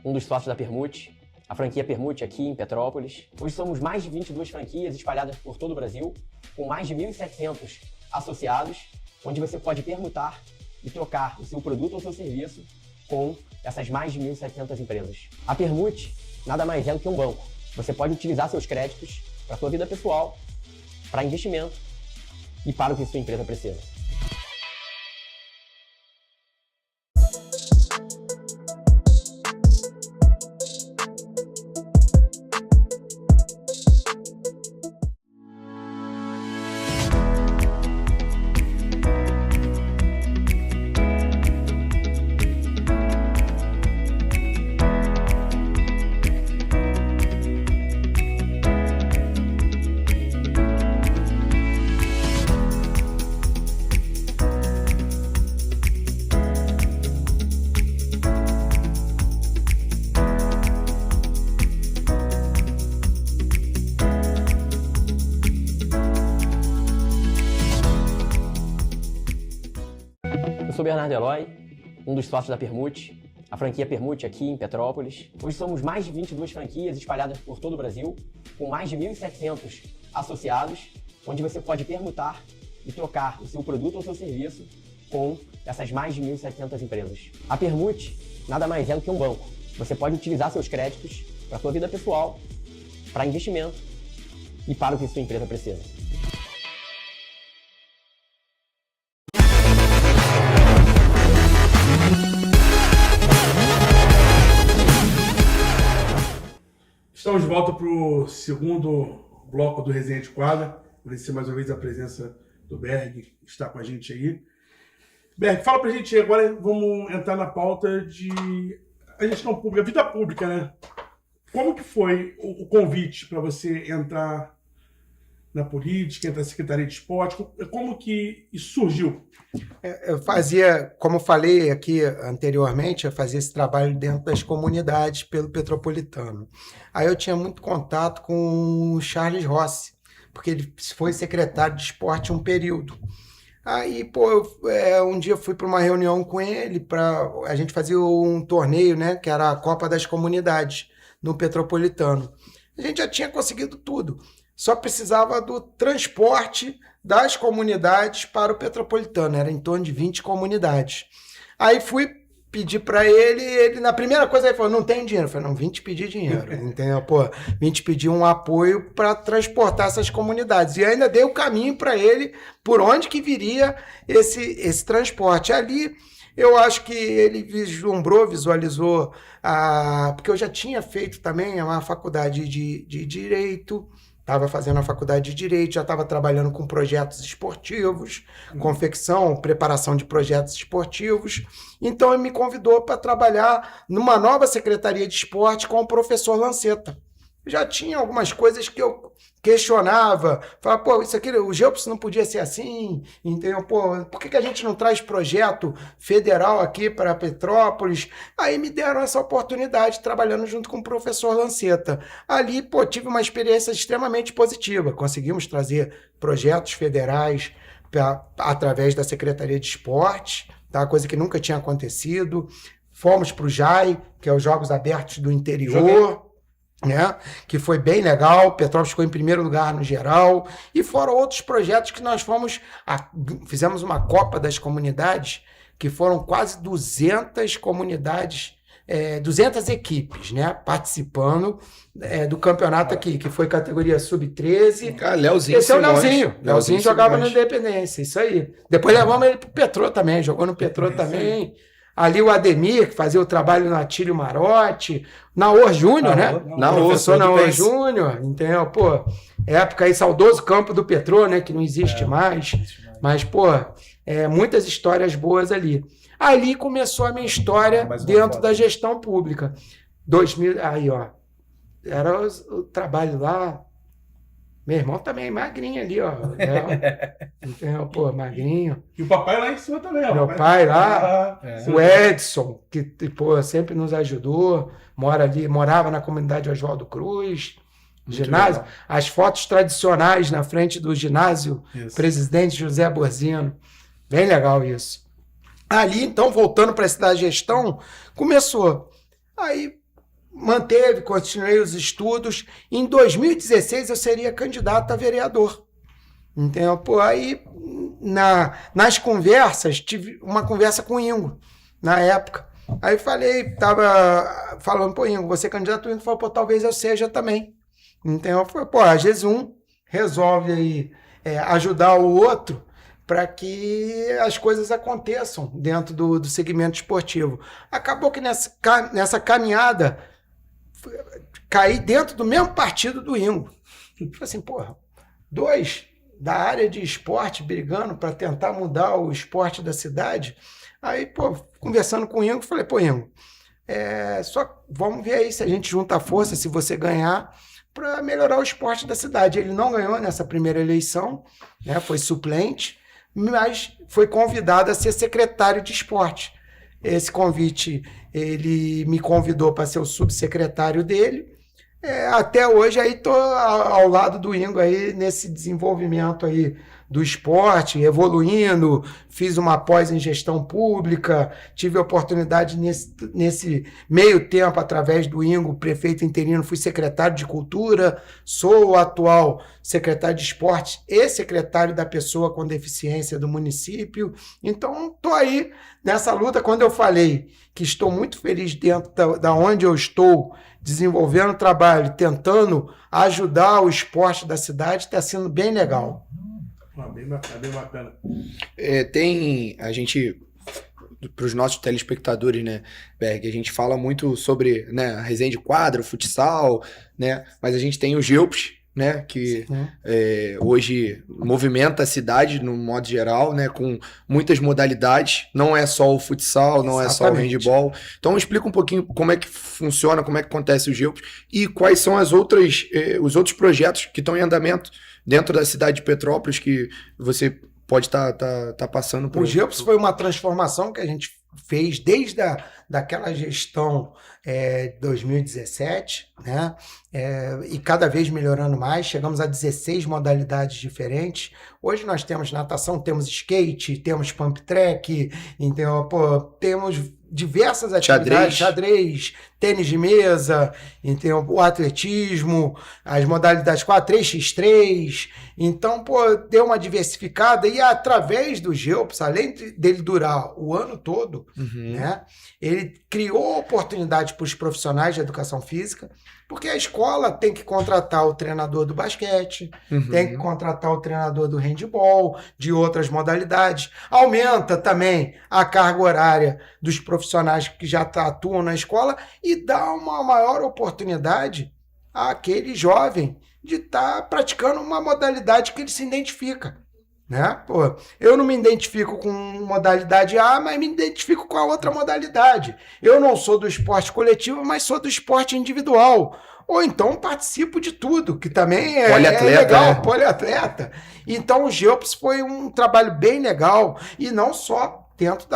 um dos sócios da Permute, a franquia Permute aqui em Petrópolis. Hoje somos mais de 22 franquias espalhadas por todo o Brasil, com mais de 1.700 associados, onde você pode permutar e trocar o seu produto ou seu serviço com essas mais de 1.700 empresas. A Permute nada mais é do que um banco. Você pode utilizar seus créditos para a sua vida pessoal, para investimento e para o que sua empresa precisa. Eu sou Bernardo Eloy, um dos sócios da Permute, a franquia Permute aqui em Petrópolis. Hoje somos mais de 22 franquias espalhadas por todo o Brasil, com mais de 1.700 associados, onde você pode permutar e trocar o seu produto ou seu serviço com essas mais de 1.700 empresas. A Permute nada mais é do que um banco. Você pode utilizar seus créditos para a sua vida pessoal, para investimento e para o que sua empresa precisa. Estamos de volta para o segundo bloco do Resenha de Quadra. Agradecer mais uma vez a presença do Berg, que está com a gente aí. Berg, fala pra gente aí, agora vamos entrar na pauta de a gestão pública, a vida pública, né? Como que foi o convite para você entrar na política, entrar na Secretaria de Esporte? Como que isso surgiu? Eu fazia, como eu falei aqui anteriormente, eu fazia esse trabalho dentro das comunidades pelo Petropolitano. Aí eu tinha muito contato com o Charles Rossi, porque ele foi secretário de esporte um período. Aí, um dia eu fui para uma reunião com ele, a gente fazia um torneio, né, que era a Copa das Comunidades, no Petropolitano. A gente já tinha conseguido tudo, só precisava do transporte das comunidades para o Petropolitano, era em torno de 20 comunidades. Aí fui pedir para ele na primeira coisa ele falou, não tem dinheiro. Eu falei, não, vim te pedir dinheiro, entendeu? Vim te pedir um apoio para transportar essas comunidades. E ainda dei o caminho para ele por onde que viria esse transporte. Ali, eu acho que ele visualizou, porque eu já tinha feito também uma faculdade de Direito, estava fazendo a faculdade de Direito, já estava trabalhando com projetos esportivos, confecção, preparação de projetos esportivos. Então, ele me convidou para trabalhar numa nova Secretaria de Esporte com o professor Lanceta. Já tinha algumas coisas que eu questionava, falava, isso aqui, o GEUPS não podia ser assim, entendeu? Por que a gente não traz projeto federal aqui para Petrópolis? Aí me deram essa oportunidade, trabalhando junto com o professor Lanceta. Ali, tive uma experiência extremamente positiva, conseguimos trazer projetos federais através da Secretaria de Esporte, tá? Coisa que nunca tinha acontecido. Fomos para o JAI, que é os Jogos Abertos do Interior, né? Que foi bem legal, Petrópolis ficou em primeiro lugar no geral, e fora outros projetos que nós fizemos uma Copa das Comunidades, que foram quase 200 comunidades, 200 equipes, né? Participando do campeonato aqui, que foi categoria Sub-13. Cara, Leozinho. Esse é o Simões. Leozinho jogava no Independência, isso aí. Depois levamos ele pro Petrô também, jogou no Petrô também. Ali o Ademir, que fazia o trabalho no Atílio Marotti, Naor Júnior, né? Professor Naor Júnior, entendeu? Época aí, saudoso campo do Petrô, né? Que não existe mais. Mas, muitas histórias boas ali. Ali começou a minha história dentro da gestão pública. 2000, era o trabalho lá. Meu irmão também, magrinho ali, ó. Entendeu? Magrinho. E o papai lá em cima também, ó. Meu pai lá, o Edson, que sempre nos ajudou, morava na comunidade Oswaldo Cruz, ginásio. Legal. As fotos tradicionais na frente do ginásio, Presidente José Borzino. Bem legal isso. Ali, então, voltando para essa da gestão, começou. Aí manteve, continuei os estudos. Em 2016 eu seria candidato a vereador. Entendeu? Pô, aí nas conversas, tive uma conversa com o Ingo, na época. Aí tava falando, pô, Ingo, você é candidato? O Ingo falou, pô, talvez eu seja também. Então, eu falei, pô, às vezes um resolve aí ajudar o outro para que as coisas aconteçam dentro do segmento esportivo. Acabou que nessa caminhada caí dentro do mesmo partido do Ingo. Falei assim, porra, 2 da área de esporte brigando para tentar mudar o esporte da cidade. Aí, pô, conversando com o Ingo, falei, pô, Ingo, só vamos ver aí se a gente junta a força, se você ganhar, para melhorar o esporte da cidade. Ele não ganhou nessa primeira eleição, né, foi suplente, mas foi convidado a ser secretário de esporte. Esse convite, ele me convidou para ser o subsecretário dele. Até hoje aí estou ao lado do Ingo aí nesse desenvolvimento aí do esporte, evoluindo, fiz uma pós em gestão pública, tive a oportunidade nesse meio tempo, através do Ingo, prefeito interino, fui secretário de cultura, sou o atual secretário de esporte e secretário da pessoa com deficiência do município. Então, estou aí nessa luta. Quando eu falei que estou muito feliz dentro da onde eu estou, desenvolvendo trabalho, tentando ajudar o esporte da cidade, está sendo bem legal. Bem bacana. A gente, para os nossos telespectadores, né, Berg, a gente fala muito sobre, né, a resenha de quadra, o futsal, né, mas a gente tem o GELPS, né, que hoje movimenta a cidade no modo geral, né, com muitas modalidades, não é só o futsal, não é só o handball. Então explica um pouquinho como é que funciona, como é que acontece o GELPS e quais são os outros projetos que estão em andamento dentro da cidade de Petrópolis que você pode estar passando por. O GELPS foi uma transformação que a gente fez desde daquela gestão 2017, né? E cada vez melhorando mais, chegamos a 16 modalidades diferentes. Hoje nós temos natação, temos skate, temos pump track, então, temos diversas atividades, xadrez, tênis de mesa, então, o atletismo, as modalidades 4, 3x3, então, deu uma diversificada e através do GELPS, além dele durar o ano todo, né, ele criou oportunidade para os profissionais de educação física, porque a escola tem que contratar o treinador do basquete, tem que contratar o treinador do handball, de outras modalidades. Aumenta também a carga horária dos profissionais que já atuam na escola e dá uma maior oportunidade àquele jovem de estar praticando uma modalidade que ele se identifica. Né? Eu não me identifico com modalidade A, mas me identifico com a outra modalidade. Eu não sou do esporte coletivo, mas sou do esporte individual. Ou então participo de tudo, que também é legal, né? Poliatleta. Então o GELPS foi um trabalho bem legal, e não só dentro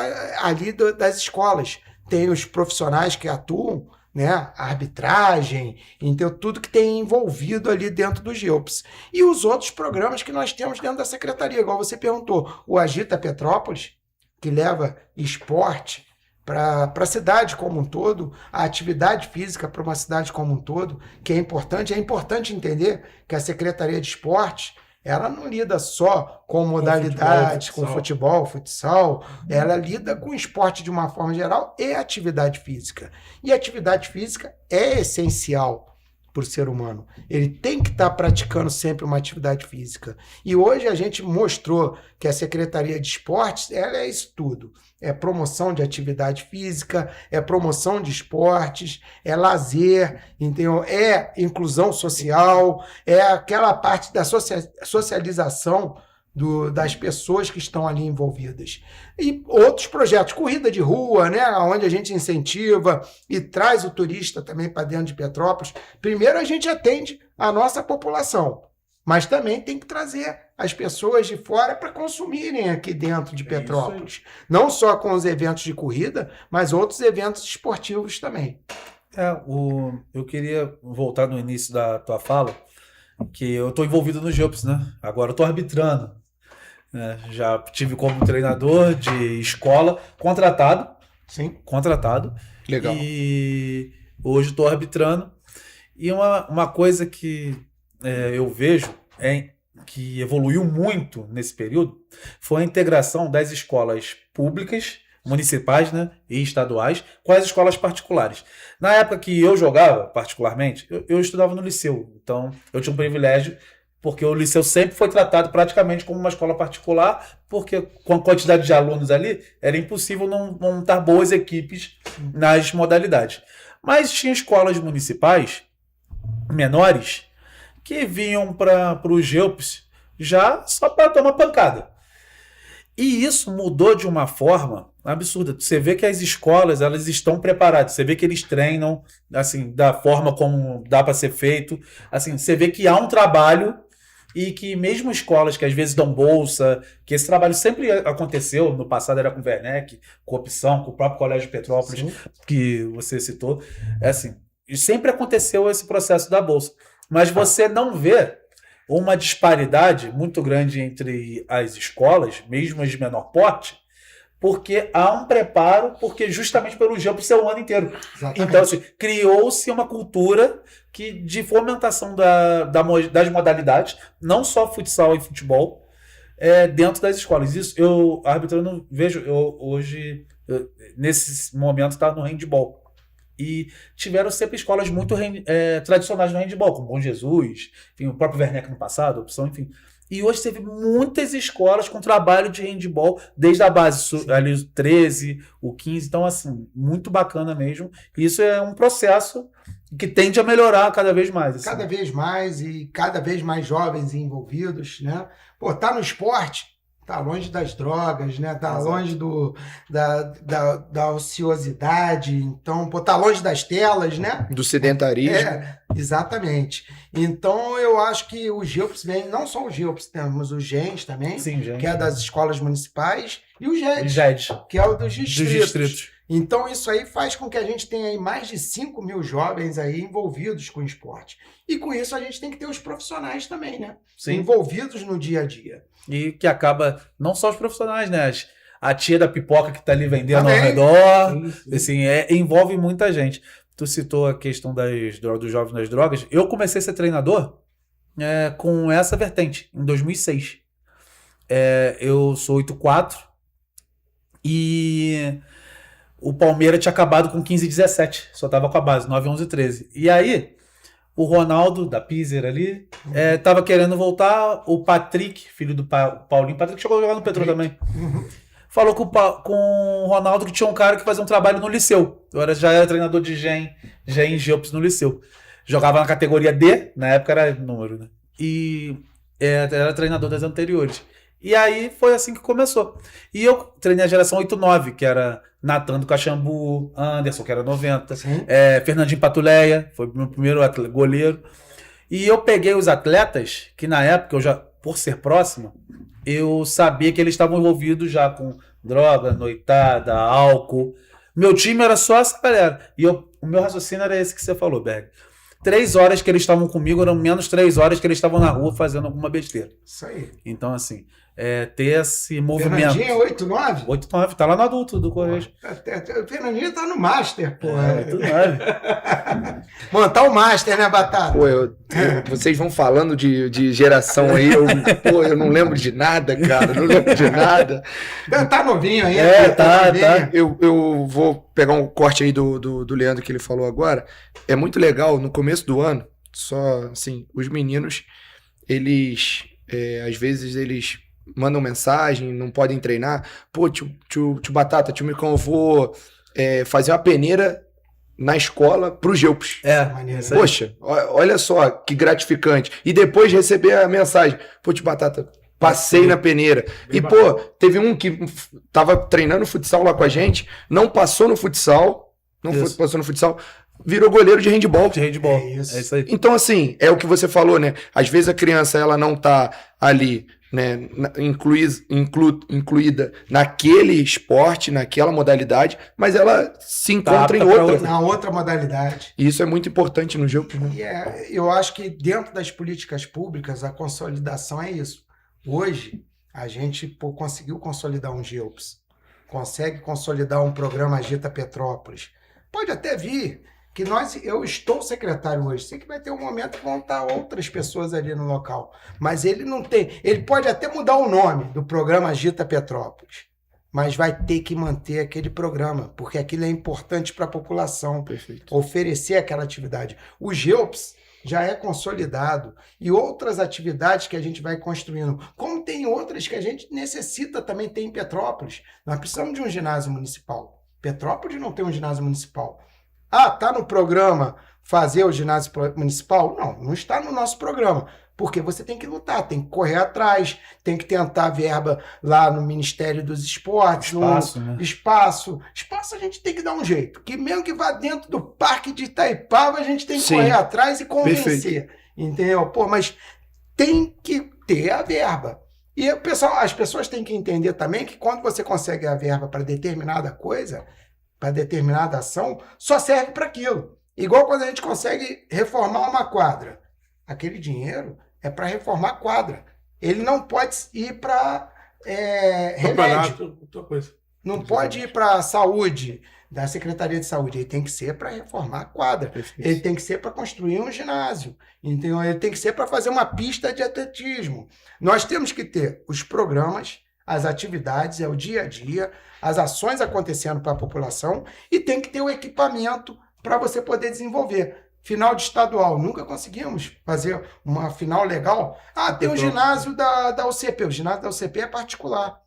das escolas. Tem os profissionais que atuam, né, a arbitragem, então tudo que tem envolvido ali dentro do GELPS. E os outros programas que nós temos dentro da secretaria, igual você perguntou, o Agita Petrópolis, que leva esporte para a cidade como um todo, a atividade física para uma cidade como um todo, que é importante entender que a Secretaria de Esporte, ela não lida só com modalidades, com futebol, futsal, ela lida com esporte de uma forma geral e atividade física. E atividade física é essencial para o ser humano. Ele tem que estar praticando sempre uma atividade física. E hoje a gente mostrou que a Secretaria de Esportes, ela é isso tudo. É promoção de atividade física, é promoção de esportes, é lazer, entendeu? É inclusão social, é aquela parte da socialização das pessoas que estão ali envolvidas. E outros projetos, corrida de rua, né, onde a gente incentiva e traz o turista também para dentro de Petrópolis. Primeiro a gente atende a nossa população, mas também tem que trazer as pessoas de fora para consumirem aqui dentro de Petrópolis. Não só com os eventos de corrida, mas outros eventos esportivos também. Eu queria voltar no início da tua fala, que eu estou envolvido no GELPS, né? Agora eu estou arbitrando. né? Já tive como treinador de escola, contratado. Sim. Legal. E hoje estou arbitrando. E uma coisa que eu vejo que evoluiu muito nesse período foi a integração das escolas públicas, municipais, né, e estaduais, com as escolas particulares. Na época que eu jogava, particularmente, eu estudava no liceu. Então, eu tinha um privilégio, porque o liceu sempre foi tratado praticamente como uma escola particular, porque com a quantidade de alunos ali, era impossível não montar boas equipes nas modalidades. Mas tinha escolas municipais menores que vinham para os GEUPs já só para tomar pancada. E isso mudou de uma forma absurda. Você vê que as escolas, elas estão preparadas. Você vê que eles treinam assim da forma como dá para ser feito. Assim, você vê que há um trabalho e que mesmo escolas que às vezes dão bolsa, que esse trabalho sempre aconteceu, no passado era com o Werneck, com a Opção, com o próprio Colégio de Petrópolis, sim, que você citou. Assim, sempre aconteceu esse processo da bolsa. Mas você não vê uma disparidade muito grande entre as escolas, mesmo as de menor porte, porque há um preparo, porque justamente pelo GEUP ser o ano inteiro. Exatamente. Então, assim, criou-se uma cultura de fomentação das modalidades, não só futsal e futebol, dentro das escolas. Isso eu, arbitrando, vejo, hoje, nesse momento, está no handball. E tiveram sempre escolas muito tradicionais no handball, como Bom Jesus, enfim, o próprio Werneck no passado, Opção, enfim. E hoje teve muitas escolas com trabalho de handball, desde a base, ali o 13, o 15, então assim, muito bacana mesmo. Isso é um processo que tende a melhorar cada vez mais. Assim. Cada vez mais e cada vez mais jovens envolvidos, né? Pô, tá no esporte, tá longe das drogas, né? Tá exato, longe da ociosidade, então, pô, tá longe das telas, né? Do sedentarismo. Exatamente. Então, eu acho que o GEUPS vem, não só o GEUPS, temos o GENS também, sim, que é das escolas municipais, e o GED, que é o dos distritos. Então, isso aí faz com que a gente tenha aí mais de 5 mil jovens aí envolvidos com o esporte. E com isso, a gente tem que ter os profissionais também, né? Sim. Envolvidos no dia a dia. E que acaba, não só os profissionais, né? A tia da pipoca que tá ali vendendo ao redor, sim. Assim, envolve muita gente. Tu citou a questão dos jovens nas drogas. Eu comecei a ser treinador com essa vertente, em 2006. Eu sou 8'4", e o Palmeiras tinha acabado com 15 e 17, só tava com a base, 9, 11 e 13. E aí, o Ronaldo, da Pizer ali, tava querendo voltar. O Patrick, filho do Paulinho, Patrick chegou a jogar no Petrol também. Falou com o Ronaldo que tinha um cara que fazia um trabalho no Liceu. Eu já era treinador de GEM e GEUPS no Liceu. Jogava na categoria D, na época era número, né? E era treinador das anteriores. E aí foi assim que começou. E eu treinei a geração 8-9, que era Natan do Caxambu, Anderson, que era 90, Fernandinho Patuleia, foi o meu primeiro goleiro. E eu peguei os atletas que na época, eu já, por ser próximo, eu sabia que eles estavam envolvidos já com droga, noitada, álcool. Meu time era só essa galera. E o meu raciocínio era esse que você falou, Berg. 3 horas que eles estavam comigo eram menos 3 horas que eles estavam na rua fazendo alguma besteira. Isso aí. Então, assim, ter esse movimento. Fernandinho é 8'9"? 8'9", tá lá no adulto do Correio. O Fernandinho tá no Master, pô. 8'9". Montar o Master, né, Batata? Pô, vocês vão falando de geração aí, eu não lembro de nada, cara, não lembro de nada. Tá novinho ainda. Tá. Eu vou pegar um corte aí do Leandro que ele falou agora. É muito legal, no começo do ano, só assim, os meninos, eles, às vezes, eles mandam mensagem, não podem treinar. Pô, tio Batata, tio Micão, eu vou fazer uma peneira na escola pro GEUPS. Maneiro. Poxa, olha só que gratificante. E depois receber a mensagem. Pô, tio Batata, passei na peneira. E, pô, teve um que tava treinando futsal lá com a gente, não passou no futsal, virou goleiro de handball. É isso aí. Então, assim, é o que você falou, né? Às vezes a criança, ela não tá ali, né, incluída naquele esporte, naquela modalidade, mas ela se encontra na outra modalidade. E isso é muito importante no jogo. Né? E eu acho que dentro das políticas públicas, a consolidação é isso. Hoje, A gente conseguiu consolidar um GEOPS, consegue consolidar um programa Agita Petrópolis. Pode até vir que eu estou secretário hoje, sei que vai ter um momento que vão estar outras pessoas ali no local, mas ele não tem, ele pode até mudar o nome do programa Agita Petrópolis, mas vai ter que manter aquele programa, porque aquilo é importante para a população, oferecer aquela atividade. O GEOPS já é consolidado e outras atividades que a gente vai construindo, como tem outras que a gente necessita também ter em Petrópolis. Nós precisamos de um ginásio municipal. Petrópolis não tem um ginásio municipal. Está no programa fazer o ginásio municipal? Não está no nosso programa. Porque você tem que lutar, tem que correr atrás, tem que tentar verba lá no Ministério dos Esportes. Espaço, né? Espaço a gente tem que dar um jeito. Que mesmo que vá dentro do Parque de Itaipava, a gente tem que correr atrás e convencer. Entendeu? Mas tem que ter a verba. E as pessoas têm que entender também que quando você consegue a verba para determinada coisa, para determinada ação, só serve para aquilo. Igual quando a gente consegue reformar uma quadra. Aquele dinheiro é para reformar a quadra. Ele não pode ir para remédio. Não pode ir para a saúde, da Secretaria de Saúde. Ele tem que ser para reformar a quadra. Ele tem que ser para construir um ginásio. Então, ele tem que ser para fazer uma pista de atletismo. Nós temos que ter os programas, as atividades, o dia a dia, as ações acontecendo para a população e tem que ter o equipamento para você poder desenvolver. Final de estadual, nunca conseguimos fazer uma final legal. Tem o ginásio da UCP. O ginásio da UCP é particular.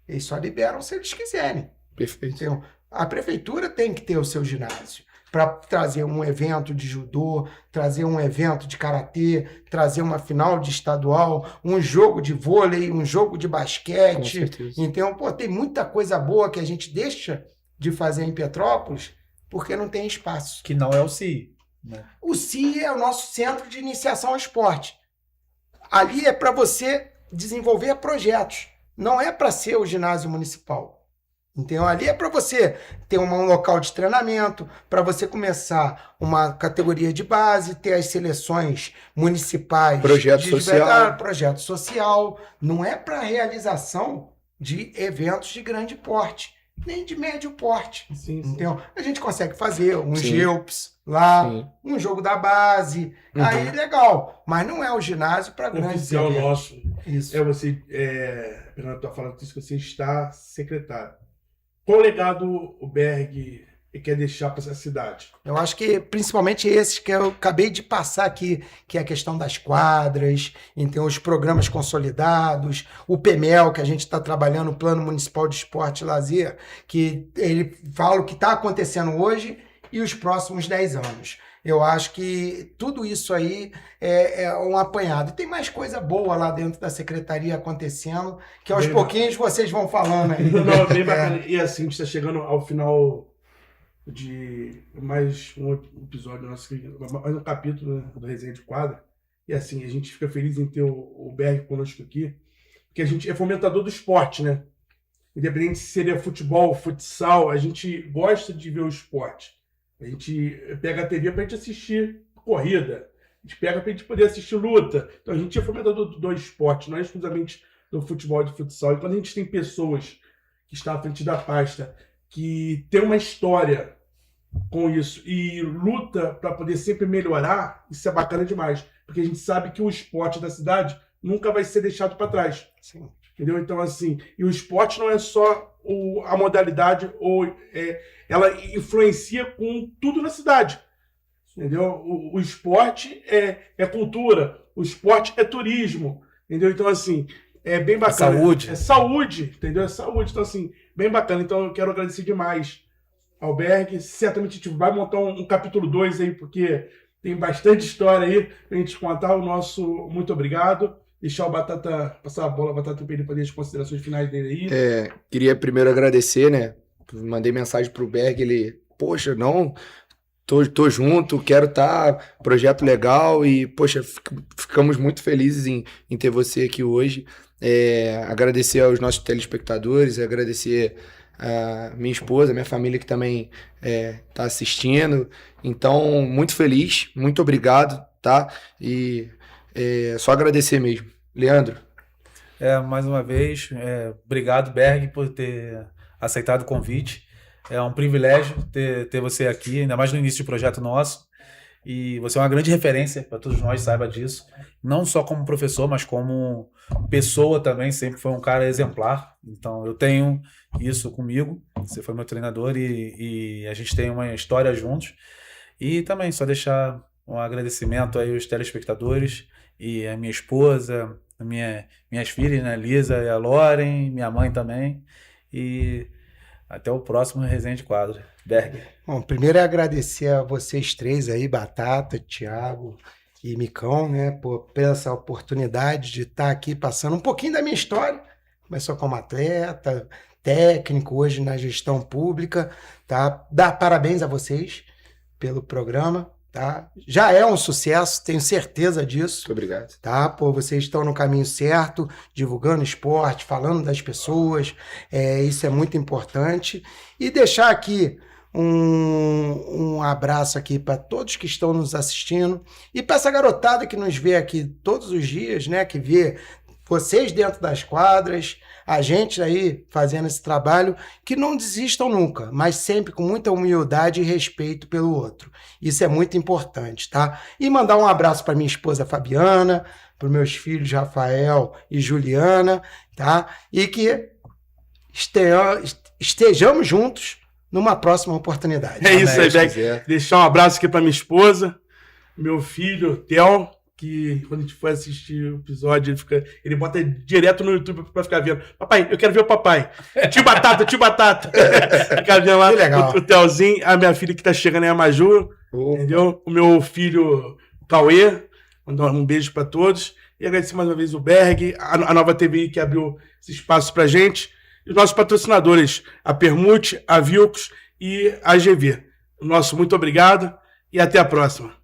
Eles só liberam se eles quiserem. Perfeito. Então, a prefeitura tem que ter o seu ginásio para trazer um evento de judô, trazer um evento de karatê, trazer uma final de estadual, um jogo de vôlei, um jogo de basquete. Então, tem muita coisa boa que a gente deixa de fazer em Petrópolis porque não tem espaço. Que não é o CI. Né? O CI é o nosso Centro de Iniciação ao Esporte. Ali é para você desenvolver projetos, não é para ser o ginásio municipal. Então, ali é para você ter um local de treinamento, para você começar uma categoria de base, ter as seleções municipais. Projeto social. Projeto social. Não é para realização de eventos de grande porte, nem de médio porte. Sim. Então, a gente consegue fazer um GEOPS lá, um jogo da base, aí legal. Mas não é o ginásio para grandes eventos. O nosso. Isso. Fernando, está falando disso que você está secretário. Qual legado o Berg quer deixar para essa cidade? Eu acho que principalmente esses que eu acabei de passar aqui, que é a questão das quadras, então os programas consolidados, o PMEL, que a gente está trabalhando, o Plano Municipal de Esporte e Lazer, que ele fala o que está acontecendo hoje e os próximos 10 anos. Eu acho que tudo isso aí é um apanhado. E tem mais coisa boa lá dentro da secretaria acontecendo, que aos pouquinhos vocês vão falando aí. Não, bem bacana. E assim, a gente está chegando ao final de mais um episódio nosso, mais um capítulo, né, do Resenha de Quadra. E assim, a gente fica feliz em ter o Berg conosco aqui, porque a gente é fomentador do esporte, né? Independente se seria futebol, futsal, a gente gosta de ver o esporte. A gente pega a TV pra gente assistir corrida. A gente pega pra gente poder assistir luta. Então a gente é fomentador do esporte, não é exclusivamente do futebol e do futsal. E quando a gente tem pessoas que estão à frente da pasta, que tem uma história com isso e luta para poder sempre melhorar, isso é bacana demais. Porque a gente sabe que o esporte da cidade nunca vai ser deixado para trás. Sim. Entendeu? Então, assim, e o esporte não é só a modalidade, ela influencia com tudo na cidade. Entendeu? O esporte é cultura, o esporte é turismo. Entendeu? Então, assim, é bem bacana. Saúde. É saúde, entendeu? É saúde. Então, assim, bem bacana. Então, eu quero agradecer demais ao Berg. Certamente a gente vai montar um capítulo 2 aí, porque tem bastante história aí pra gente contar. O nosso muito obrigado. Deixar o Batata, passar a bola, Batata para ele poder as considerações finais dele aí. Queria primeiro agradecer, né? Mandei mensagem pro Berg, ele, poxa, não, tô junto, quero estar, projeto legal e, poxa, ficamos muito felizes em ter você aqui hoje. Agradecer aos nossos telespectadores, agradecer a minha esposa, minha família que também tá assistindo. Então, muito feliz, muito obrigado, tá? E só agradecer mesmo. Leandro. Mais uma vez, obrigado, Berg, por ter aceitado o convite. É um privilégio ter você aqui, ainda mais no início de projeto nosso. E você é uma grande referência para todos nós, saiba disso. Não só como professor, mas como pessoa também, sempre foi um cara exemplar. Então eu tenho isso comigo. Você foi meu treinador e a gente tem uma história juntos. E também só deixar um agradecimento aí aos telespectadores e a minha esposa, minhas filhas, né, Lisa e a Loren, minha mãe também. E até o próximo Resenha de Quadro. Berg. Bom, primeiro é agradecer a vocês três aí, Batata, Thiago e Micão, né, por essa oportunidade de estar aqui passando um pouquinho da minha história. Começou como atleta, técnico, hoje na gestão pública, tá? Dar parabéns a vocês pelo programa, tá? Já é um sucesso, tenho certeza disso. Muito obrigado. Tá? Pô, vocês estão no caminho certo, divulgando esporte, falando das pessoas, isso é muito importante. E deixar aqui um abraço aqui para todos que estão nos assistindo e para essa garotada que nos vê aqui todos os dias, né? Que vê vocês dentro das quadras, a gente aí fazendo esse trabalho, que não desistam nunca, mas sempre com muita humildade e respeito pelo outro. Isso é muito importante, tá? E mandar um abraço para minha esposa Fabiana, para os meus filhos Rafael e Juliana, tá? E que estejamos juntos numa próxima oportunidade. É isso aí, Beck. quiser. Deixar um abraço aqui pra minha esposa, meu filho, Theo, que quando a gente for assistir o episódio, ele bota direto no YouTube pra ficar vendo. Papai, eu quero ver o papai. Tio Batata, tio Batata. Fica vendo lá Que legal. o Theozinho, a minha filha que tá chegando aí, a Maju, entendeu? O meu filho, Cauê. Mandar um beijo pra todos. E agradecer mais uma vez o Berg, a nova TVI que abriu esse espaço pra gente. E os nossos patrocinadores, a Permute, a Vilcos e a GV. Nosso muito obrigado e até a próxima.